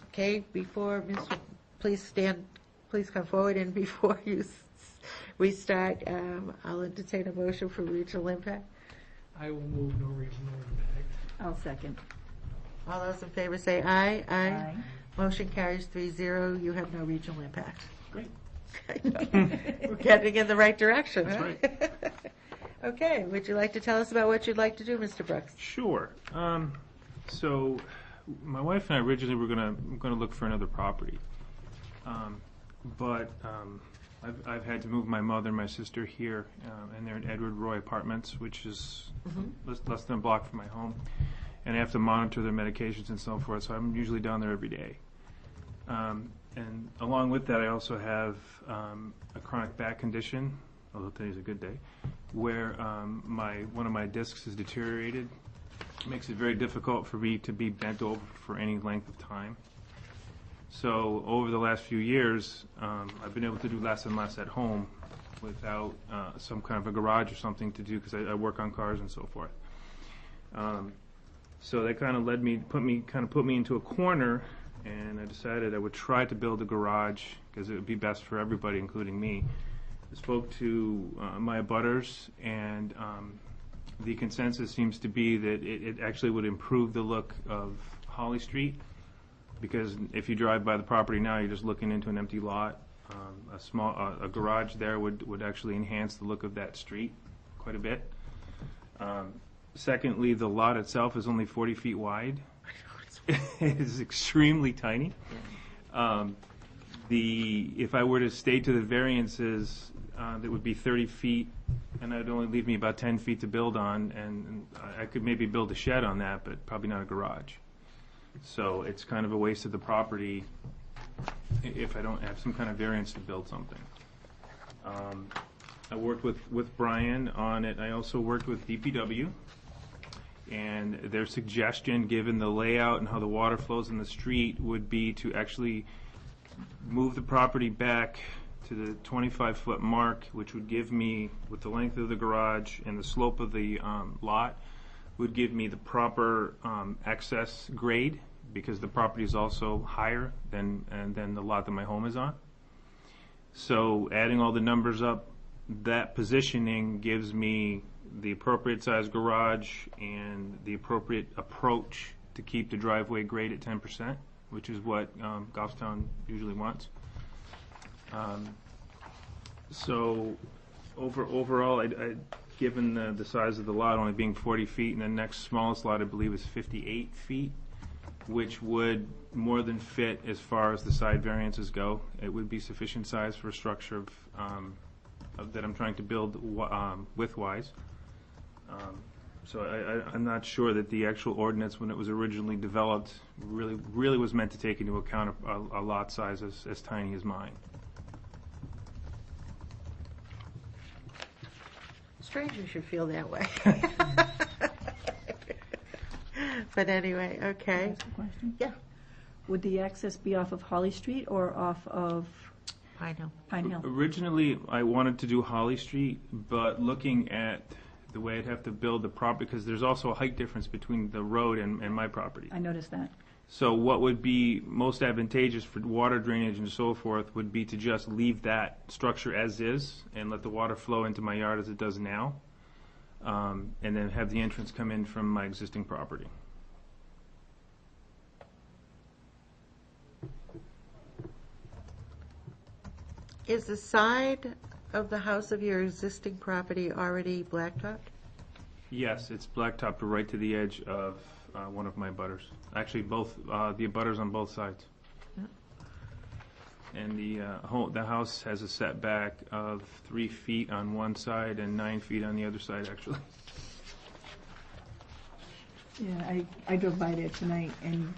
Speaker 1: Okay, before Mr. Please come forward, and before we start, I'll entertain a motion for regional impact.
Speaker 3: I will move no regional impact.
Speaker 4: I'll second.
Speaker 1: All those in favor say aye.
Speaker 4: Aye.
Speaker 1: Motion carries 3-0. You have no regional impact.
Speaker 6: Great.
Speaker 1: We're getting in the right direction,
Speaker 6: That's
Speaker 1: huh?
Speaker 6: right.
Speaker 1: Okay, would you like to tell us about what you'd like to do, Mr. Brooks?
Speaker 6: Sure. So my wife and I originally were gonna look for another property, but I've had to move my mother and my sister here, and they're in Edward Roy Apartments, which is less than a block from my home, and I have to monitor their medications and so forth. So I'm usually down there every day. And along with that, I also have a chronic back condition, although today's a good day, where one of my discs has deteriorated. It makes it very difficult for me to be bent over for any length of time. So over the last few years, I've been able to do less and less at home without some kind of a garage or something to do, because I work on cars and so forth. So that kind of put me into a corner, and I decided I would try to build a garage because it would be best for everybody, including me. I spoke to my abutters, and the consensus seems to be that it actually would improve the look of Holly Street, because if you drive by the property now, you're just looking into an empty lot. A garage there would actually enhance the look of that street quite a bit. Secondly, the lot itself is only 40 feet wide. It is extremely tiny. If I were to stay to the variances, that would be 30 feet, and that would only leave me about 10 feet to build on, and I could maybe build a shed on that, but probably not a garage. So it's kind of a waste of the property if I don't have some kind of variance to build something. I worked with Brian on it. I also worked with DPW, and their suggestion, given the layout and how the water flows in the street, would be to actually move the property back to the 25-foot mark, which would give me, with the length of the garage and the slope of the lot, would give me the proper excess grade, because the property is also higher than the lot that my home is on. So adding all the numbers up, that positioning gives me the appropriate size garage and the appropriate approach to keep the driveway grade at 10%, which is what Goffstown usually wants. So overall, given the size of the lot only being 40 feet, and the next smallest lot I believe is 58 feet, which would more than fit as far as the side variances go. It would be sufficient size for a structure that I'm trying to build width-wise. So I'm not sure that the actual ordinance, when it was originally developed, really was meant to take into account a lot size as tiny as mine.
Speaker 1: Strange you should feel that way. But anyway, okay.
Speaker 4: Can I ask a question?
Speaker 1: Yeah.
Speaker 4: Would the access be off of Holly Street or off of
Speaker 1: Pine Hill.
Speaker 4: Pine Hill?
Speaker 6: Originally, I wanted to do Holly Street, but looking at the way I'd have to build the property, because there's also a height difference between the road and my property.
Speaker 4: I noticed that.
Speaker 6: So what would be most advantageous for water drainage and so forth would be to just leave that structure as is and let the water flow into my yard as it does now, and then have the entrance come in from my existing property.
Speaker 1: Is the side of the house of your existing property already blacktopped?
Speaker 6: Yes, it's blacktopped right to the edge of one of my abutters. Actually, both the abutters on both sides.
Speaker 1: Yeah.
Speaker 6: And the house has a setback of 3 feet on one side and 9 feet on the other side, actually.
Speaker 4: Yeah, I drove by there tonight, and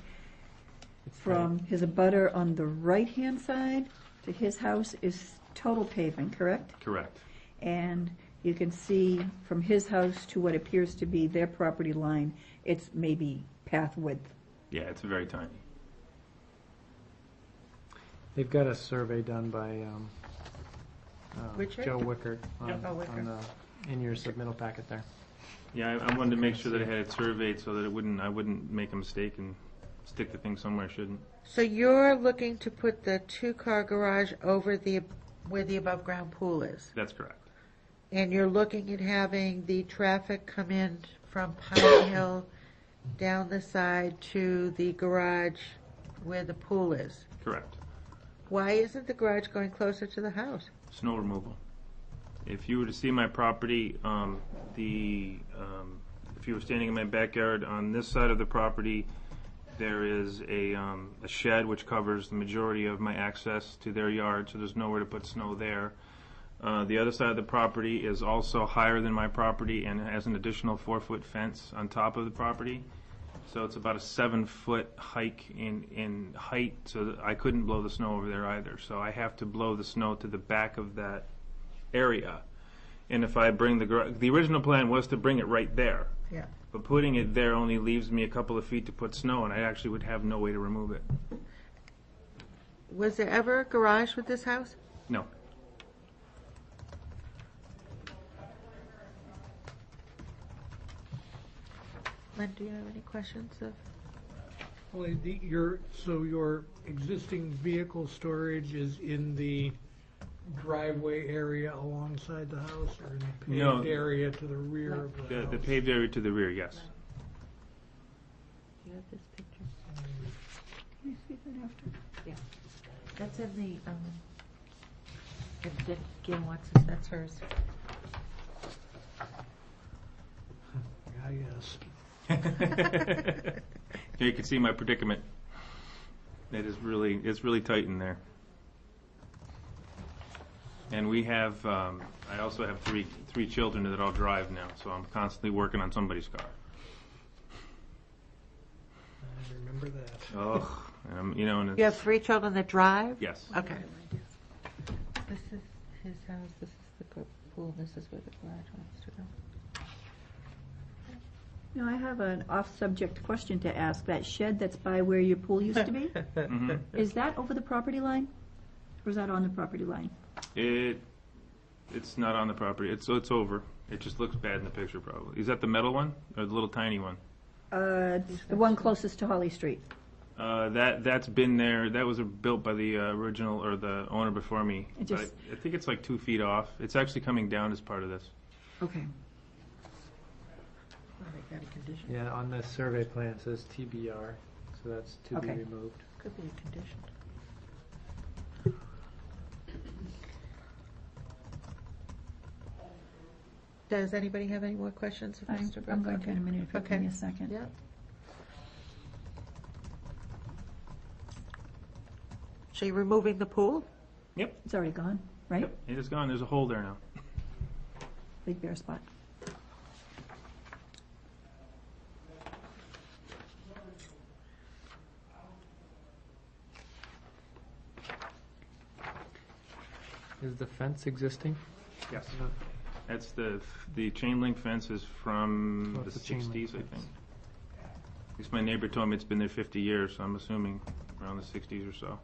Speaker 4: from his abutter on the right-hand side to his house is total pavement, correct?
Speaker 6: Correct.
Speaker 4: And you can see from his house to what appears to be their property line, it's maybe path width.
Speaker 6: Yeah, it's very tiny.
Speaker 2: They've got a survey done by
Speaker 1: Richard?
Speaker 2: Joe Wickert on,
Speaker 1: Oh, Wickert.
Speaker 2: on the, in your submittal packet there.
Speaker 6: Yeah, I wanted to make sure that I had it surveyed so that I wouldn't make a mistake and stick the thing somewhere I shouldn't.
Speaker 1: So you're looking to put the two-car garage over where the above-ground pool is?
Speaker 6: That's correct.
Speaker 1: And you're looking at having the traffic come in from Pine Hill down the side to the garage where the pool is?
Speaker 6: Correct.
Speaker 1: Why isn't the garage going closer to the house?
Speaker 6: Snow removal. If you were to see my property, if you were standing in my backyard on this side of the property, there is a shed which covers the majority of my access to their yard, so there's nowhere to put snow there. The other side of the property is also higher than my property and has an additional 4-foot fence on top of the property. So it's about a 7-foot hike in height, so that I couldn't blow the snow over there either. So I have to blow the snow to the back of that area. And if I bring the original plan was to bring it right there.
Speaker 1: Yeah.
Speaker 6: But putting it there only leaves me a couple of feet to put snow, and I actually would have no way to remove it.
Speaker 1: Was there ever a garage with this house?
Speaker 6: No.
Speaker 1: Len, do you have any questions of?
Speaker 3: Well, your existing vehicle storage is in the driveway area alongside the house, or in the paved
Speaker 6: No.
Speaker 3: area to the rear of the house?
Speaker 6: The paved area to the rear, yes.
Speaker 1: Do you have this picture?
Speaker 4: Can you see that after?
Speaker 1: Yeah. That's in the, if Gail wants this, that's hers.
Speaker 3: Yeah, yes.
Speaker 6: You can see my predicament. It's really tight in there. And we have, I also have three children that all drive now, so I'm constantly working on somebody's car.
Speaker 3: I remember that.
Speaker 6: Oh, and
Speaker 1: You have 3 children that drive?
Speaker 6: yes.
Speaker 1: Okay. This is his house, this is the pool, this is where the garage wants to go.
Speaker 4: Now, I have an off-subject question to ask. That shed that's by where your pool used to be,
Speaker 6: Mhm.
Speaker 4: is that over the property line? Or is that on the property line?
Speaker 6: It's not on the property. It's over. It just looks bad in the picture, probably. Is that the metal one or the little tiny one?
Speaker 4: The one closest to Holly Street.
Speaker 6: That's been there. That was built by the original or the owner before me.
Speaker 4: It just-
Speaker 6: I think it's like 2 feet off. It's actually coming down as part of this.
Speaker 4: Okay.
Speaker 2: Yeah, on the survey plan it says TBR, so that's to be
Speaker 4: Okay.
Speaker 2: removed.
Speaker 1: Could be a condition. Does anybody have any more questions of Mr. Brooks?
Speaker 4: I'm going to in a minute, if you give me a
Speaker 1: Okay.
Speaker 4: second.
Speaker 1: Yeah. So you're removing the pool?
Speaker 4: It's already gone, right?
Speaker 6: Yep, it is gone. There's a hole there now.
Speaker 4: Big bare spot.
Speaker 2: Is the fence existing?
Speaker 6: Yes. That's the chain link fence is from
Speaker 2: Oh,
Speaker 6: the
Speaker 2: it's a chain link
Speaker 6: 60s, I
Speaker 2: fence.
Speaker 6: think. At least my neighbor told me it's been there 50 years, so I'm assuming around the 60s or so.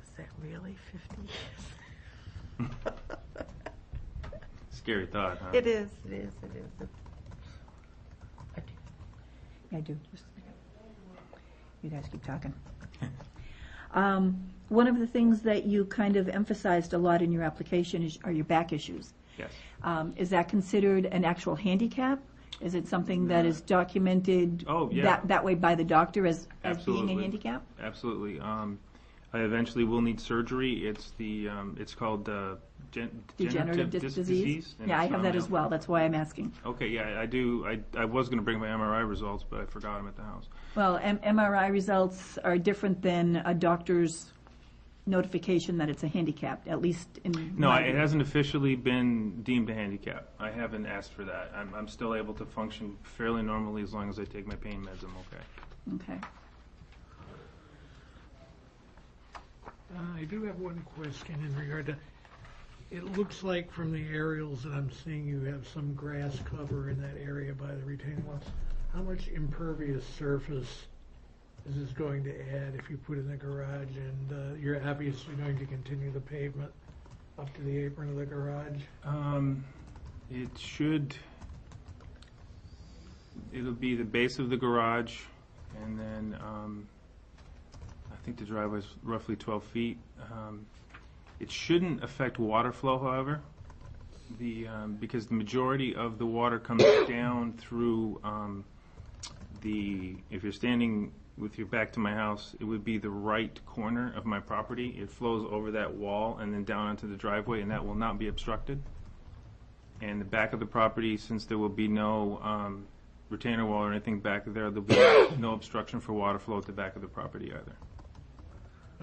Speaker 1: Is that really 50 years?
Speaker 6: Scary thought, huh?
Speaker 1: It is.
Speaker 4: I do. Just a second. You guys keep talking. One of the things that you kind of emphasized a lot in your application are your back issues.
Speaker 6: Yes.
Speaker 4: Is that considered an actual handicap? Is it something that is documented
Speaker 6: Oh, yeah.
Speaker 4: that way by the doctor as being
Speaker 6: Absolutely.
Speaker 4: a handicap?
Speaker 6: Absolutely. I eventually will need surgery. It's called
Speaker 4: Degenerative disc disease?
Speaker 6: and
Speaker 4: Yeah, I
Speaker 6: it's
Speaker 4: have
Speaker 6: not
Speaker 4: that as well. That's why I'm asking.
Speaker 6: Okay, yeah, I do. I was going to bring my MRI results, but I forgot them at the house.
Speaker 4: Well, MRI results are different than a doctor's notification that it's a handicap, at least in
Speaker 6: No,
Speaker 4: my
Speaker 6: it
Speaker 4: view.
Speaker 6: hasn't officially been deemed a handicap. I haven't asked for that. I'm still able to function fairly normally as long as I take my pain meds. I'm okay.
Speaker 4: Okay.
Speaker 3: I do have one question in regard to, it looks like from the aerials that I'm seeing you have some grass cover in that area by the retaining walls. How much impervious surface is this going to add if you put in the garage? And you're obviously going to continue the pavement up to the apron of the garage?
Speaker 6: It'll be the base of the garage, and then I think the driveway's roughly 12 feet. It shouldn't affect water flow, however, because the majority of the water comes down through if you're standing with your back to my house, it would be the right corner of my property. It flows over that wall and then down onto the driveway, and that will not be obstructed. And the back of the property, since there will be no retainer wall or anything back there, there'll be no obstruction for water flow at the back of the property either.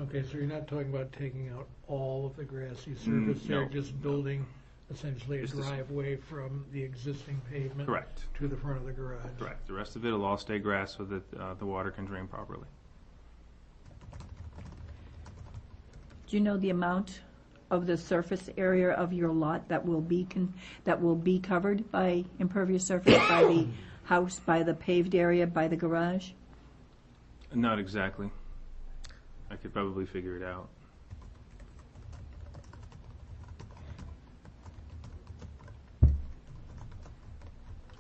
Speaker 3: Okay, so you're not talking about taking out all of the grassy surface there,
Speaker 6: no.
Speaker 3: just building essentially a
Speaker 6: Just a
Speaker 3: driveway from the existing pavement?
Speaker 6: Correct.
Speaker 3: To the front of the garage?
Speaker 6: Correct. The rest of it will all stay grass so that the water can drain properly.
Speaker 4: Do you know the amount of the surface area of your lot that will be covered by impervious surface, by the house, by the paved area, by the garage?
Speaker 6: Not exactly. I could probably figure it out.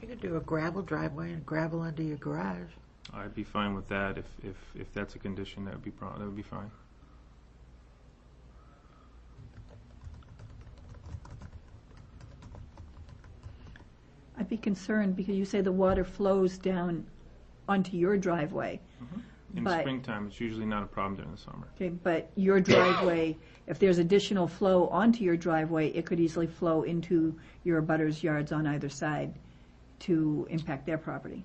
Speaker 1: You could do a gravel driveway and gravel under your garage.
Speaker 6: I'd be fine with that. If that's a condition, that would be fine.
Speaker 4: I'd be concerned because you say the water flows down onto your driveway.
Speaker 6: In
Speaker 4: But-
Speaker 6: springtime, it's usually not a problem during the summer.
Speaker 4: Okay, but your driveway, if there's additional flow onto your driveway, it could easily flow into your abutters' yards on either side to impact their property.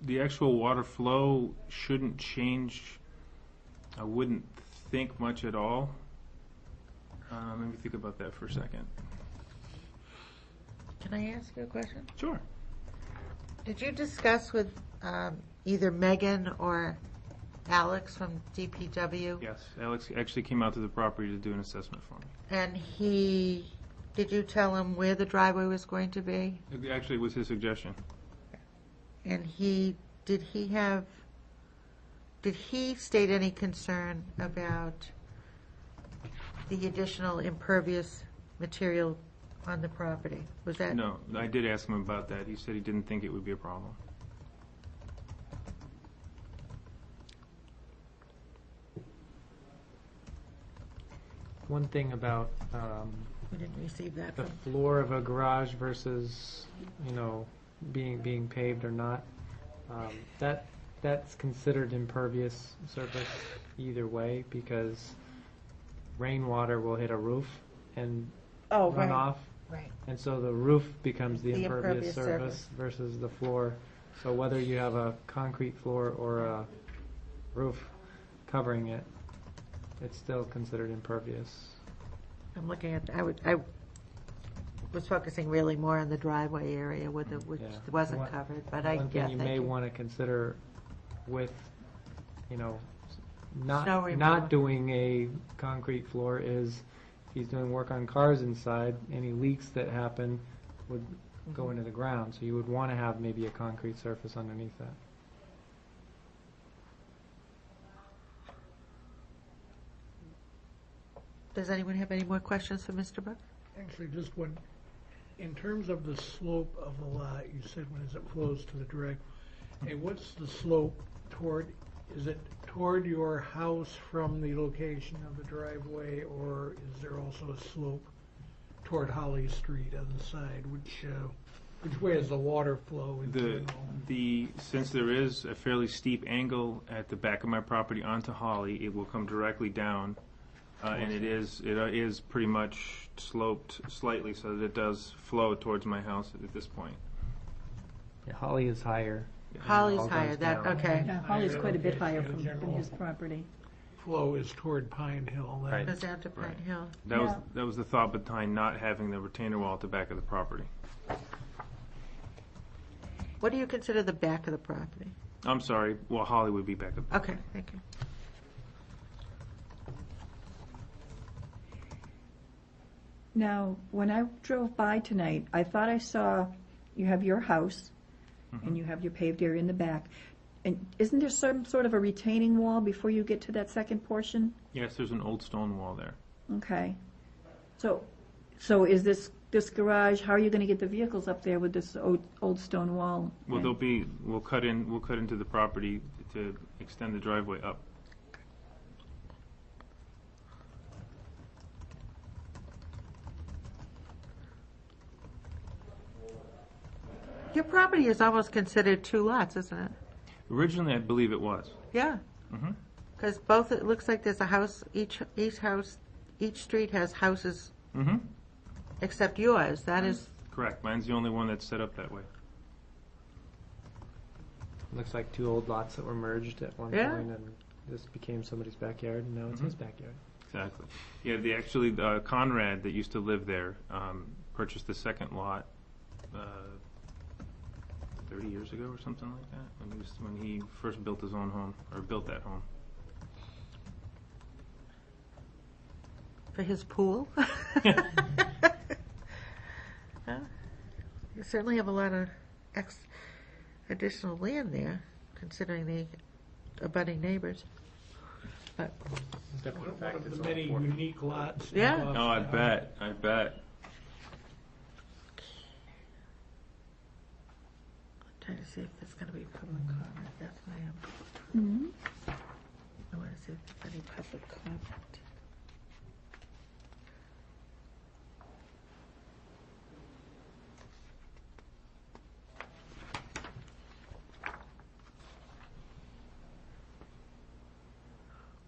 Speaker 6: The actual water flow shouldn't change. I wouldn't think much at all. Let me think about that for a second.
Speaker 1: Can I ask you a question?
Speaker 6: Sure.
Speaker 1: Did you discuss with either Megan or Alex from DPW?
Speaker 6: Yes, Alex actually came out to the property to do an assessment for me.
Speaker 1: And did you tell him where the driveway was going to be?
Speaker 6: It actually was his suggestion.
Speaker 1: And did he state any concern about the additional impervious material on the property? Was that?
Speaker 6: No, I did ask him about that. He said he didn't think it would be a problem.
Speaker 2: One thing about
Speaker 1: We didn't receive that
Speaker 2: the
Speaker 1: from.
Speaker 2: floor of a garage versus, being paved or not, that's considered impervious surface either way, because rainwater will hit a roof and
Speaker 1: Oh,
Speaker 2: run
Speaker 1: right.
Speaker 2: off,
Speaker 1: Right.
Speaker 2: and so the roof becomes the
Speaker 1: The
Speaker 2: impervious
Speaker 1: impervious
Speaker 2: surface
Speaker 1: surface.
Speaker 2: versus the floor. So whether you have a concrete floor or a roof covering it, it's still considered impervious.
Speaker 1: I'm looking at, I was focusing really more on the driveway area which
Speaker 2: Yeah.
Speaker 1: wasn't
Speaker 2: One-
Speaker 1: covered, but
Speaker 2: One thing you
Speaker 1: thank
Speaker 2: may want to consider with,
Speaker 1: Snow
Speaker 2: not
Speaker 1: removal.
Speaker 2: doing a concrete floor is, if he's doing work on cars inside, any leaks that happen would go into the ground. So you would want to have maybe a concrete surface underneath that.
Speaker 1: Does anyone have any more questions for Mr. Brooks?
Speaker 3: Actually, just one, in terms of the slope of the lot, you said as it flows to the direct, hey, what's the slope toward, is it toward your house from the location of the driveway, or is there also a slope toward Holly Street on the side? Which way is the water flow in general?
Speaker 6: Since there is a fairly steep angle at the back of my property onto Holly, it will come directly down. And it is pretty much sloped slightly so that it does flow towards my house at this point.
Speaker 2: Yeah, Holly is higher.
Speaker 1: Holly's
Speaker 2: all goes
Speaker 1: higher,
Speaker 2: down.
Speaker 1: okay.
Speaker 4: Yeah, Holly's quite a bit
Speaker 3: Okay,
Speaker 4: higher
Speaker 3: so
Speaker 4: from
Speaker 3: general-
Speaker 4: his property.
Speaker 3: Flow is toward Pine Hill then?
Speaker 2: Right.
Speaker 1: Goes down to Pine
Speaker 6: Right.
Speaker 1: Hill.
Speaker 6: That was the thought behind not having the retainer wall at the back of the property.
Speaker 1: What do you consider the back of the property?
Speaker 6: I'm sorry, well, Holly would be back up.
Speaker 1: Okay, thank you.
Speaker 4: Now, when I drove by tonight, I thought I saw you have your house and you have your paved area in the back. And isn't there some sort of a retaining wall before you get to that second portion?
Speaker 6: Yes, there's an old stone wall there.
Speaker 4: Okay. So is this garage, how are you gonna get the vehicles up there with this old stone wall?
Speaker 6: Well, we'll cut into the property to extend the driveway up.
Speaker 1: Your property is almost considered 2 lots, isn't it?
Speaker 6: Originally, I believe it was.
Speaker 1: Yeah.
Speaker 6: Mhm.
Speaker 1: Because both, it looks like there's a house, each street has houses
Speaker 6: Mm-hmm.
Speaker 1: except yours. That is,
Speaker 6: Correct. Mine's the only one that's set up that way.
Speaker 2: Looks like 2 old lots that were merged at one
Speaker 1: Yeah.
Speaker 2: point, and this became somebody's backyard, and now it's his backyard.
Speaker 6: Exactly. Yeah, Conrad that used to live there purchased the second lot 30 years ago or something like that, when he first built his own home, or built that home.
Speaker 1: for his pool. Huh? You certainly have a lot of additional land there, considering the abutting neighbors. But
Speaker 3: One of the many unique lots. in
Speaker 1: Yeah.
Speaker 3: Goffstown.
Speaker 6: Oh, I bet.
Speaker 1: I'm trying to see if there's going to be public comment. That's why I want to see if there's any public comment.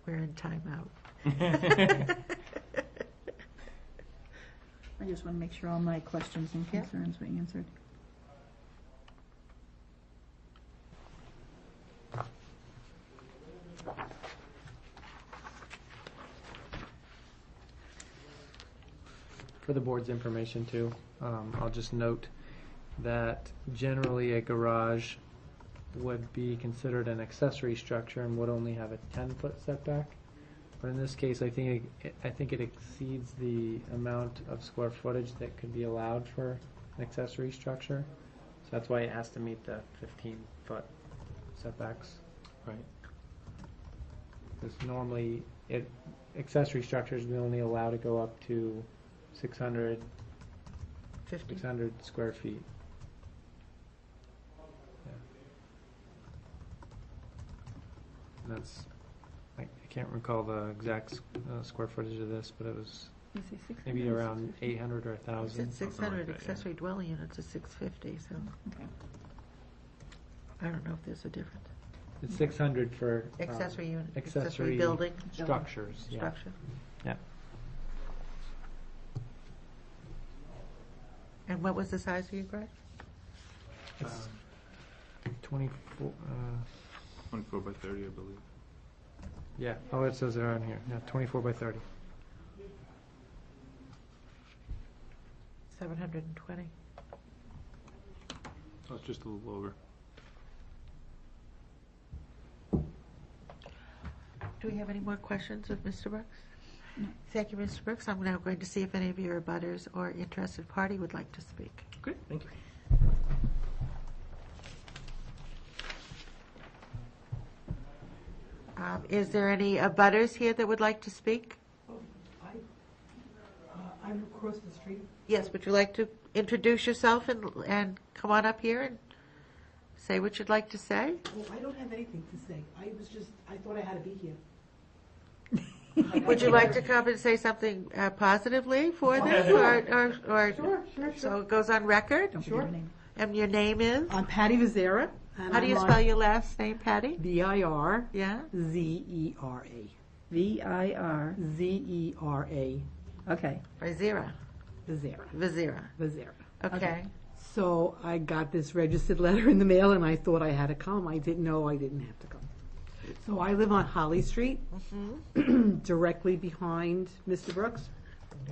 Speaker 1: We're in timeout.
Speaker 4: I just want to make sure all my questions and
Speaker 1: Yeah.
Speaker 4: concerns were answered.
Speaker 2: For the board's information too, I'll just note that generally a garage would be considered an accessory structure and would only have a 10-foot setback. But in this case, I think it exceeds the amount of square footage that could be allowed for an accessory structure. So that's why it has to meet the 15-foot setbacks.
Speaker 6: Right.
Speaker 2: Because normally, accessory structures, we only allow to go up to 600
Speaker 1: 50.
Speaker 2: square feet. Yeah. And that's, I can't recall the exact square footage of this, but it was
Speaker 4: You say 600
Speaker 2: maybe
Speaker 4: or
Speaker 2: around
Speaker 4: 650?
Speaker 2: 800 or
Speaker 1: It's
Speaker 2: 1,000.
Speaker 1: at 600,
Speaker 6: like that, yeah.
Speaker 1: accessory dwelling units is 650, so
Speaker 4: Okay.
Speaker 1: I don't know if there's a difference.
Speaker 2: It's 600 for
Speaker 1: Accessory unit,
Speaker 2: accessory
Speaker 1: accessory building,
Speaker 2: structures. Yeah.
Speaker 1: structure.
Speaker 2: Yeah.
Speaker 1: And what was the size of your garage?
Speaker 2: It's 24.
Speaker 6: 24 by 30, I believe.
Speaker 2: Yeah. Oh, it says it on here. Yeah, 24 by 30.
Speaker 1: 720.
Speaker 6: Oh, it's just a little over.
Speaker 1: Do we have any more questions of Mr. Brooks? No. Thank you, Mr. Brooks. I'm now going to see if any of your abutters or interested party would like to speak.
Speaker 6: Great, thank you.
Speaker 1: Is there any abutters here that would like to speak?
Speaker 7: I'm across the street.
Speaker 1: Yes, would you like to introduce yourself and come on up here and say what you'd like to say?
Speaker 7: Well, I don't have anything to say. I thought I had to be here.
Speaker 1: Would you like to come and say something positively for this, or
Speaker 7: Sure.
Speaker 1: so it goes on record?
Speaker 4: Don't forget your name.
Speaker 1: And your name is?
Speaker 7: I'm Patty Vizera.
Speaker 1: How do you spell your last name, Patty?
Speaker 7: Virezera.
Speaker 1: Yeah?
Speaker 4: VIR.
Speaker 7: Zera.
Speaker 4: Okay.
Speaker 1: Vizera.
Speaker 7: Vizera.
Speaker 1: Vizera. Okay.
Speaker 7: So I got this registered letter in the mail, and I thought I had to come. I didn't know I didn't have to come. So I live on Holly Street, directly behind Mr. Brooks,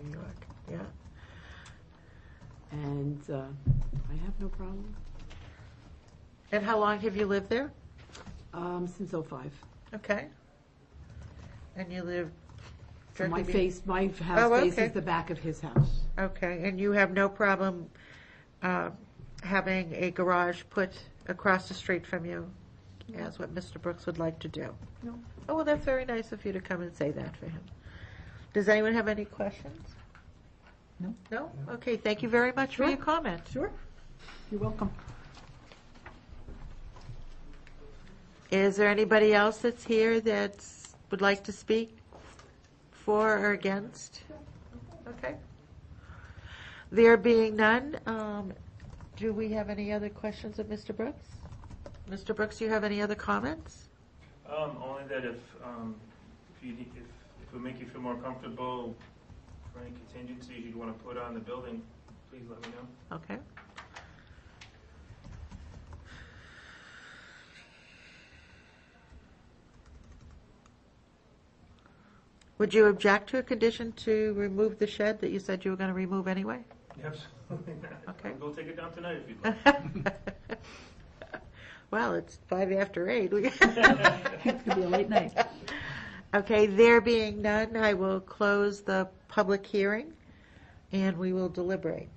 Speaker 1: New York. Yeah.
Speaker 7: and I have no problem.
Speaker 1: And how long have you lived there?
Speaker 7: Since '05.
Speaker 1: Okay. And you live
Speaker 7: So my
Speaker 1: directly
Speaker 7: my house
Speaker 1: Oh, okay.
Speaker 7: faces the back of his house.
Speaker 1: Okay, and you have no problem having a garage put across the street from you as what Mr. Brooks would like to do.
Speaker 7: No.
Speaker 1: Oh, well, that's very nice of you to come and say that for him. Does anyone have any questions?
Speaker 4: No.
Speaker 1: No? Okay, thank you very much for your comment.
Speaker 7: Sure. You're welcome.
Speaker 1: Is there anybody else that's here that would like to speak for or against? Okay. There being none, do we have any other questions of Mr. Brooks? Mr. Brooks, do you have any other comments?
Speaker 6: Only that if it would make you feel more comfortable for any contingencies you'd want to put on the building, please let me know.
Speaker 1: Okay. Would you object to a condition to remove the shed that you said you were going to remove anyway?
Speaker 6: Absolutely.
Speaker 1: Okay.
Speaker 6: Go take it down tonight if you'd like.
Speaker 1: Well, it's 8:05.
Speaker 4: It could be a late night.
Speaker 1: Okay, there being none, I will close the public hearing and we will deliberate.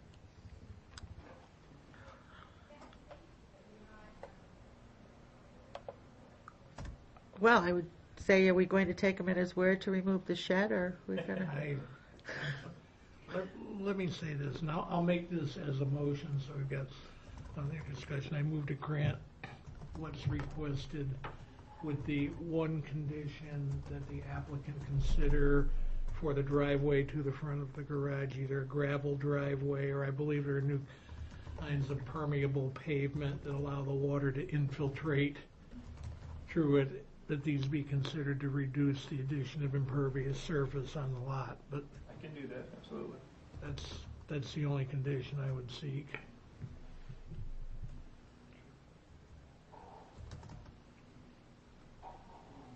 Speaker 1: Well, I would say, are we going to take him at his word to remove the shed, or are we going to?
Speaker 3: Let me say this, and I'll make this as a motion, so we've got another discussion. I move to grant what's requested with the one condition that the applicant consider for the driveway to the front of the garage, either a gravel driveway, or I believe there are new kinds of permeable pavement that allow the water to infiltrate through it, that these be considered to reduce the addition of impervious surface on the lot. But
Speaker 6: I can do that, absolutely.
Speaker 3: that's the only condition I would seek.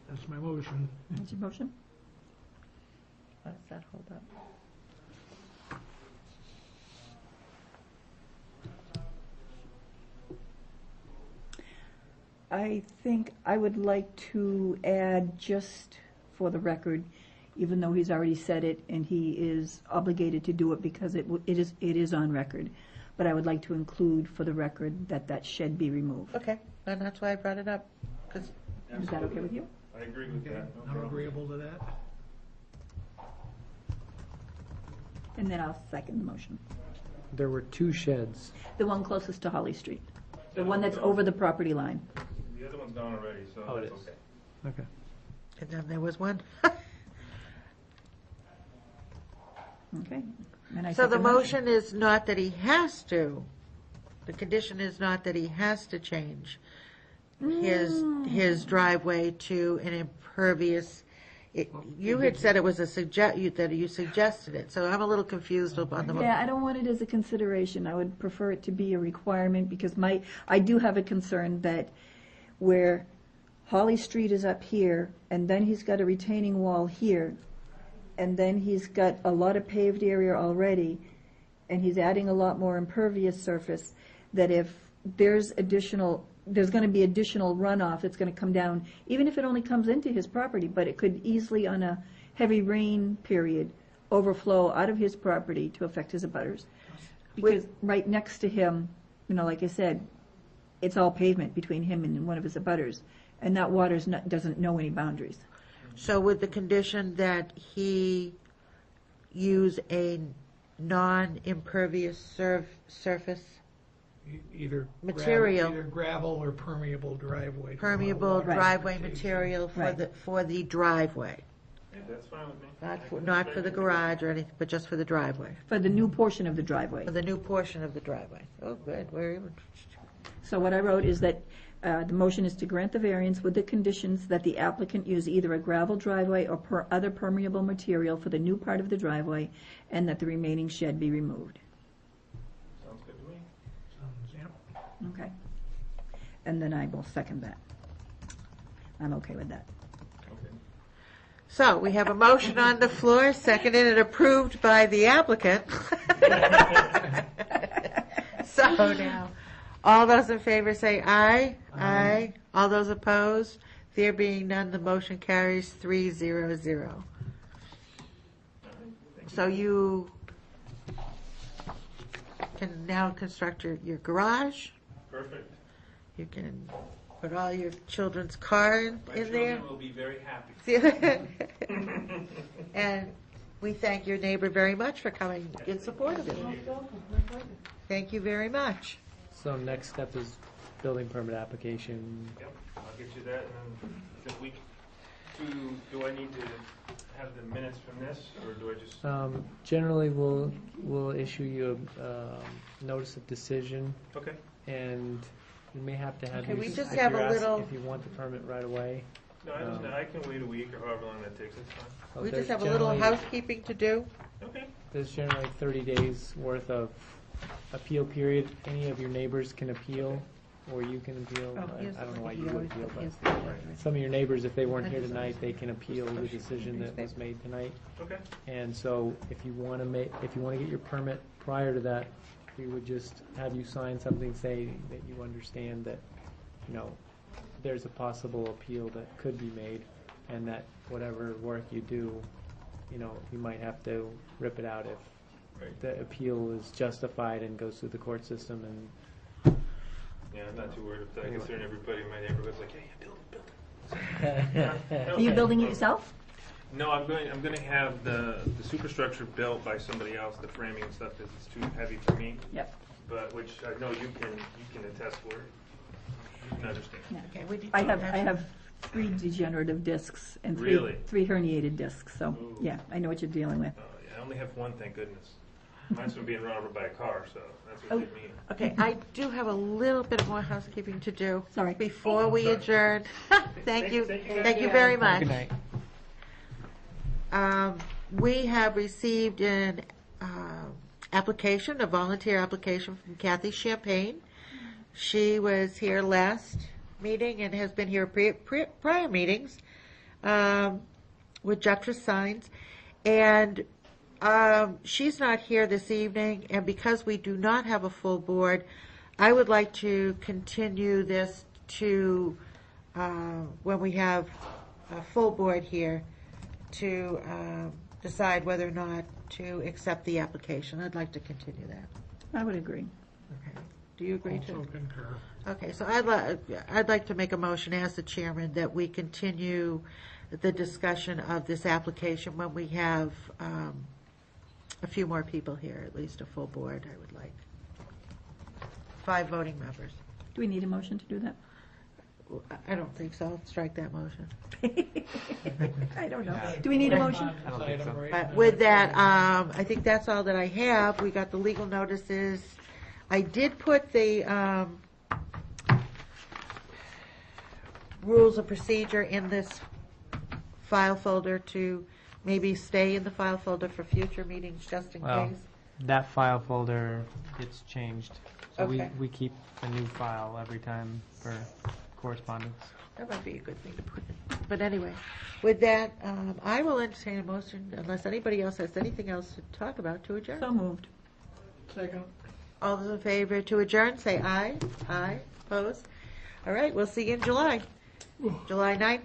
Speaker 3: That's my motion.
Speaker 4: What's your motion?
Speaker 1: How does that hold up?
Speaker 4: I think I would like to add, just for the record, even though he's already said it and he is obligated to do it because it is on record, but I would like to include for the record that shed be removed.
Speaker 1: Okay, and that's why I brought it up, 'cause
Speaker 4: Is that okay with you?
Speaker 6: I agree with
Speaker 3: Okay,
Speaker 6: that. No
Speaker 3: I'm
Speaker 6: problem.
Speaker 3: agreeable to that.
Speaker 4: And then I'll second the motion.
Speaker 2: There were two sheds.
Speaker 4: The one closest to Holly Street, the one that's over the property line.
Speaker 6: The other one's down already, so
Speaker 2: Oh, it
Speaker 6: that's
Speaker 2: is.
Speaker 6: okay.
Speaker 2: Okay.
Speaker 1: and then there was one.
Speaker 4: Okay. And I
Speaker 1: So the
Speaker 4: second
Speaker 1: motion is not that he has to, the condition is not that he has to change his driveway to an impervious. You had said it was that you suggested it, so I'm a little confused on the.
Speaker 4: Yeah, I don't want it as a consideration. I would prefer it to be a requirement, because I do have a concern that where Holly Street is up here, and then he's got a retaining wall here, and then he's got a lot of paved area already, and he's adding a lot more impervious surface, that if there's going to be additional runoff that's going to come down, even if it only comes into his property, but it could easily, on a heavy rain period, overflow out of his property to affect his abutters. Because right next to him, like I said, it's all pavement between him and one of his abutters, and that water doesn't know any boundaries.
Speaker 1: So with the condition that he use a non-impervious surface,
Speaker 3: Either
Speaker 1: Material.
Speaker 3: either gravel or permeable driveway.
Speaker 1: permeable
Speaker 4: Right.
Speaker 1: driveway material
Speaker 4: Right.
Speaker 1: for the driveway,
Speaker 6: Yeah, that's fine with me.
Speaker 1: not for the garage or anything, but just for the driveway,
Speaker 4: For the new portion of the driveway.
Speaker 1: for the new portion of the driveway. Oh, good,
Speaker 4: So what I wrote is that the motion is to grant the variance with the conditions that the applicant use either a gravel driveway or other permeable material for the new part of the driveway, and that the remaining shed be removed.
Speaker 6: Sounds good to me.
Speaker 3: Yep.
Speaker 4: Okay. And then I will second that. I'm okay with that.
Speaker 6: Okay.
Speaker 1: So we have a motion on the floor, seconded and approved by the applicant. So now, all those in favor say aye. Aye. All those opposed? There being none, the motion carries 3-0-0. So you can now construct your garage.
Speaker 6: Perfect.
Speaker 1: You can Put all your children's car in
Speaker 6: My
Speaker 1: there.
Speaker 6: children will be very happy.
Speaker 1: And we thank your neighbor very much for coming in support of it. Thank you very much.
Speaker 2: So next step is building permit application.
Speaker 6: Yep, I'll get you that, and then we, do I need to have the minutes from this, or do I just?
Speaker 2: Generally, we'll issue you a notice of decision,
Speaker 6: Okay.
Speaker 2: and we may have to have
Speaker 1: Okay,
Speaker 2: you,
Speaker 1: we just
Speaker 2: if
Speaker 1: have
Speaker 2: you're
Speaker 1: a
Speaker 2: asked
Speaker 1: little-
Speaker 2: if you want the permit right away.
Speaker 6: No, I can wait a week or however long that takes, it's fine.
Speaker 2: But
Speaker 1: We just
Speaker 2: there's
Speaker 1: have a little
Speaker 2: generally-
Speaker 1: housekeeping to do.
Speaker 6: Okay.
Speaker 2: There's generally 30 days worth of appeal period. Any of your neighbors can appeal, or you can appeal. I don't know why you would appeal, but some of your neighbors, if they weren't here tonight, they can appeal the decision that was made tonight.
Speaker 6: Okay.
Speaker 2: And so if you want to get your permit prior to that, we would just have you sign something saying that you understand that, there's a possible appeal that could be made, and that whatever work you do, you might have to rip it out if
Speaker 6: Right.
Speaker 2: the appeal is justified and goes through the court system. And
Speaker 6: Yeah, I'm not too worried about that, considering everybody in my neighborhood's like, yeah, build.
Speaker 4: Are you building it yourself?
Speaker 6: No, I'm going to have the superstructure built by somebody else, the framing and stuff, because it's too heavy for me.
Speaker 4: Yep.
Speaker 6: But which I know you can attest for. You can understand.
Speaker 4: Yeah.
Speaker 1: Okay, we need
Speaker 4: I
Speaker 1: to-
Speaker 4: have 3 degenerative discs and
Speaker 6: Really?
Speaker 4: 3 herniated discs, so,
Speaker 6: Ooh.
Speaker 4: yeah, I know what you're dealing with.
Speaker 6: Oh, yeah, I only have one, thank goodness. Mine's from being run over by a car, so that's
Speaker 1: Oh.
Speaker 6: what it means.
Speaker 1: Okay, I do have a little bit more housekeeping to do.
Speaker 4: Sorry.
Speaker 1: Before we adjourn. Thank you.
Speaker 6: Thank you.
Speaker 1: Thank you very much.
Speaker 2: good night.
Speaker 1: We have received an application, a volunteer application from Kathy Champagne. She was here last meeting and has been here prior meetings with Justice Signs. And she's not here this evening, and because we do not have a full board, I would like to continue this to when we have a full board here to decide whether or not to accept the application. I'd like to continue that.
Speaker 4: I would agree.
Speaker 1: Okay. Do you agree
Speaker 3: Also
Speaker 1: to?
Speaker 3: concur.
Speaker 1: Okay, so I'd like to make a motion as the chairman that we continue the discussion of this application when we have a few more people here, at least a full board, I would like. 5 voting members.
Speaker 4: Do we need a motion to do that?
Speaker 1: I don't think so. I'll strike that motion.
Speaker 4: I don't know. Do we need a motion?
Speaker 2: I don't think so.
Speaker 1: But with that, I think that's all that I have. We got the legal notices. I did put the rules of procedure in this file folder to maybe stay in the file folder for future meetings, just in
Speaker 2: Well,
Speaker 1: case.
Speaker 2: that file folder gets changed. So
Speaker 1: Okay.
Speaker 2: we keep a new file every time for correspondence.
Speaker 1: That might be a good thing to put in. But anyway, with that, I will entertain a motion, unless anybody else has anything else to talk about, to adjourn.
Speaker 4: So moved.
Speaker 3: Second.
Speaker 1: All those in favor to adjourn, say aye. Aye. Opposed? All right, we'll see you in July. July 9th.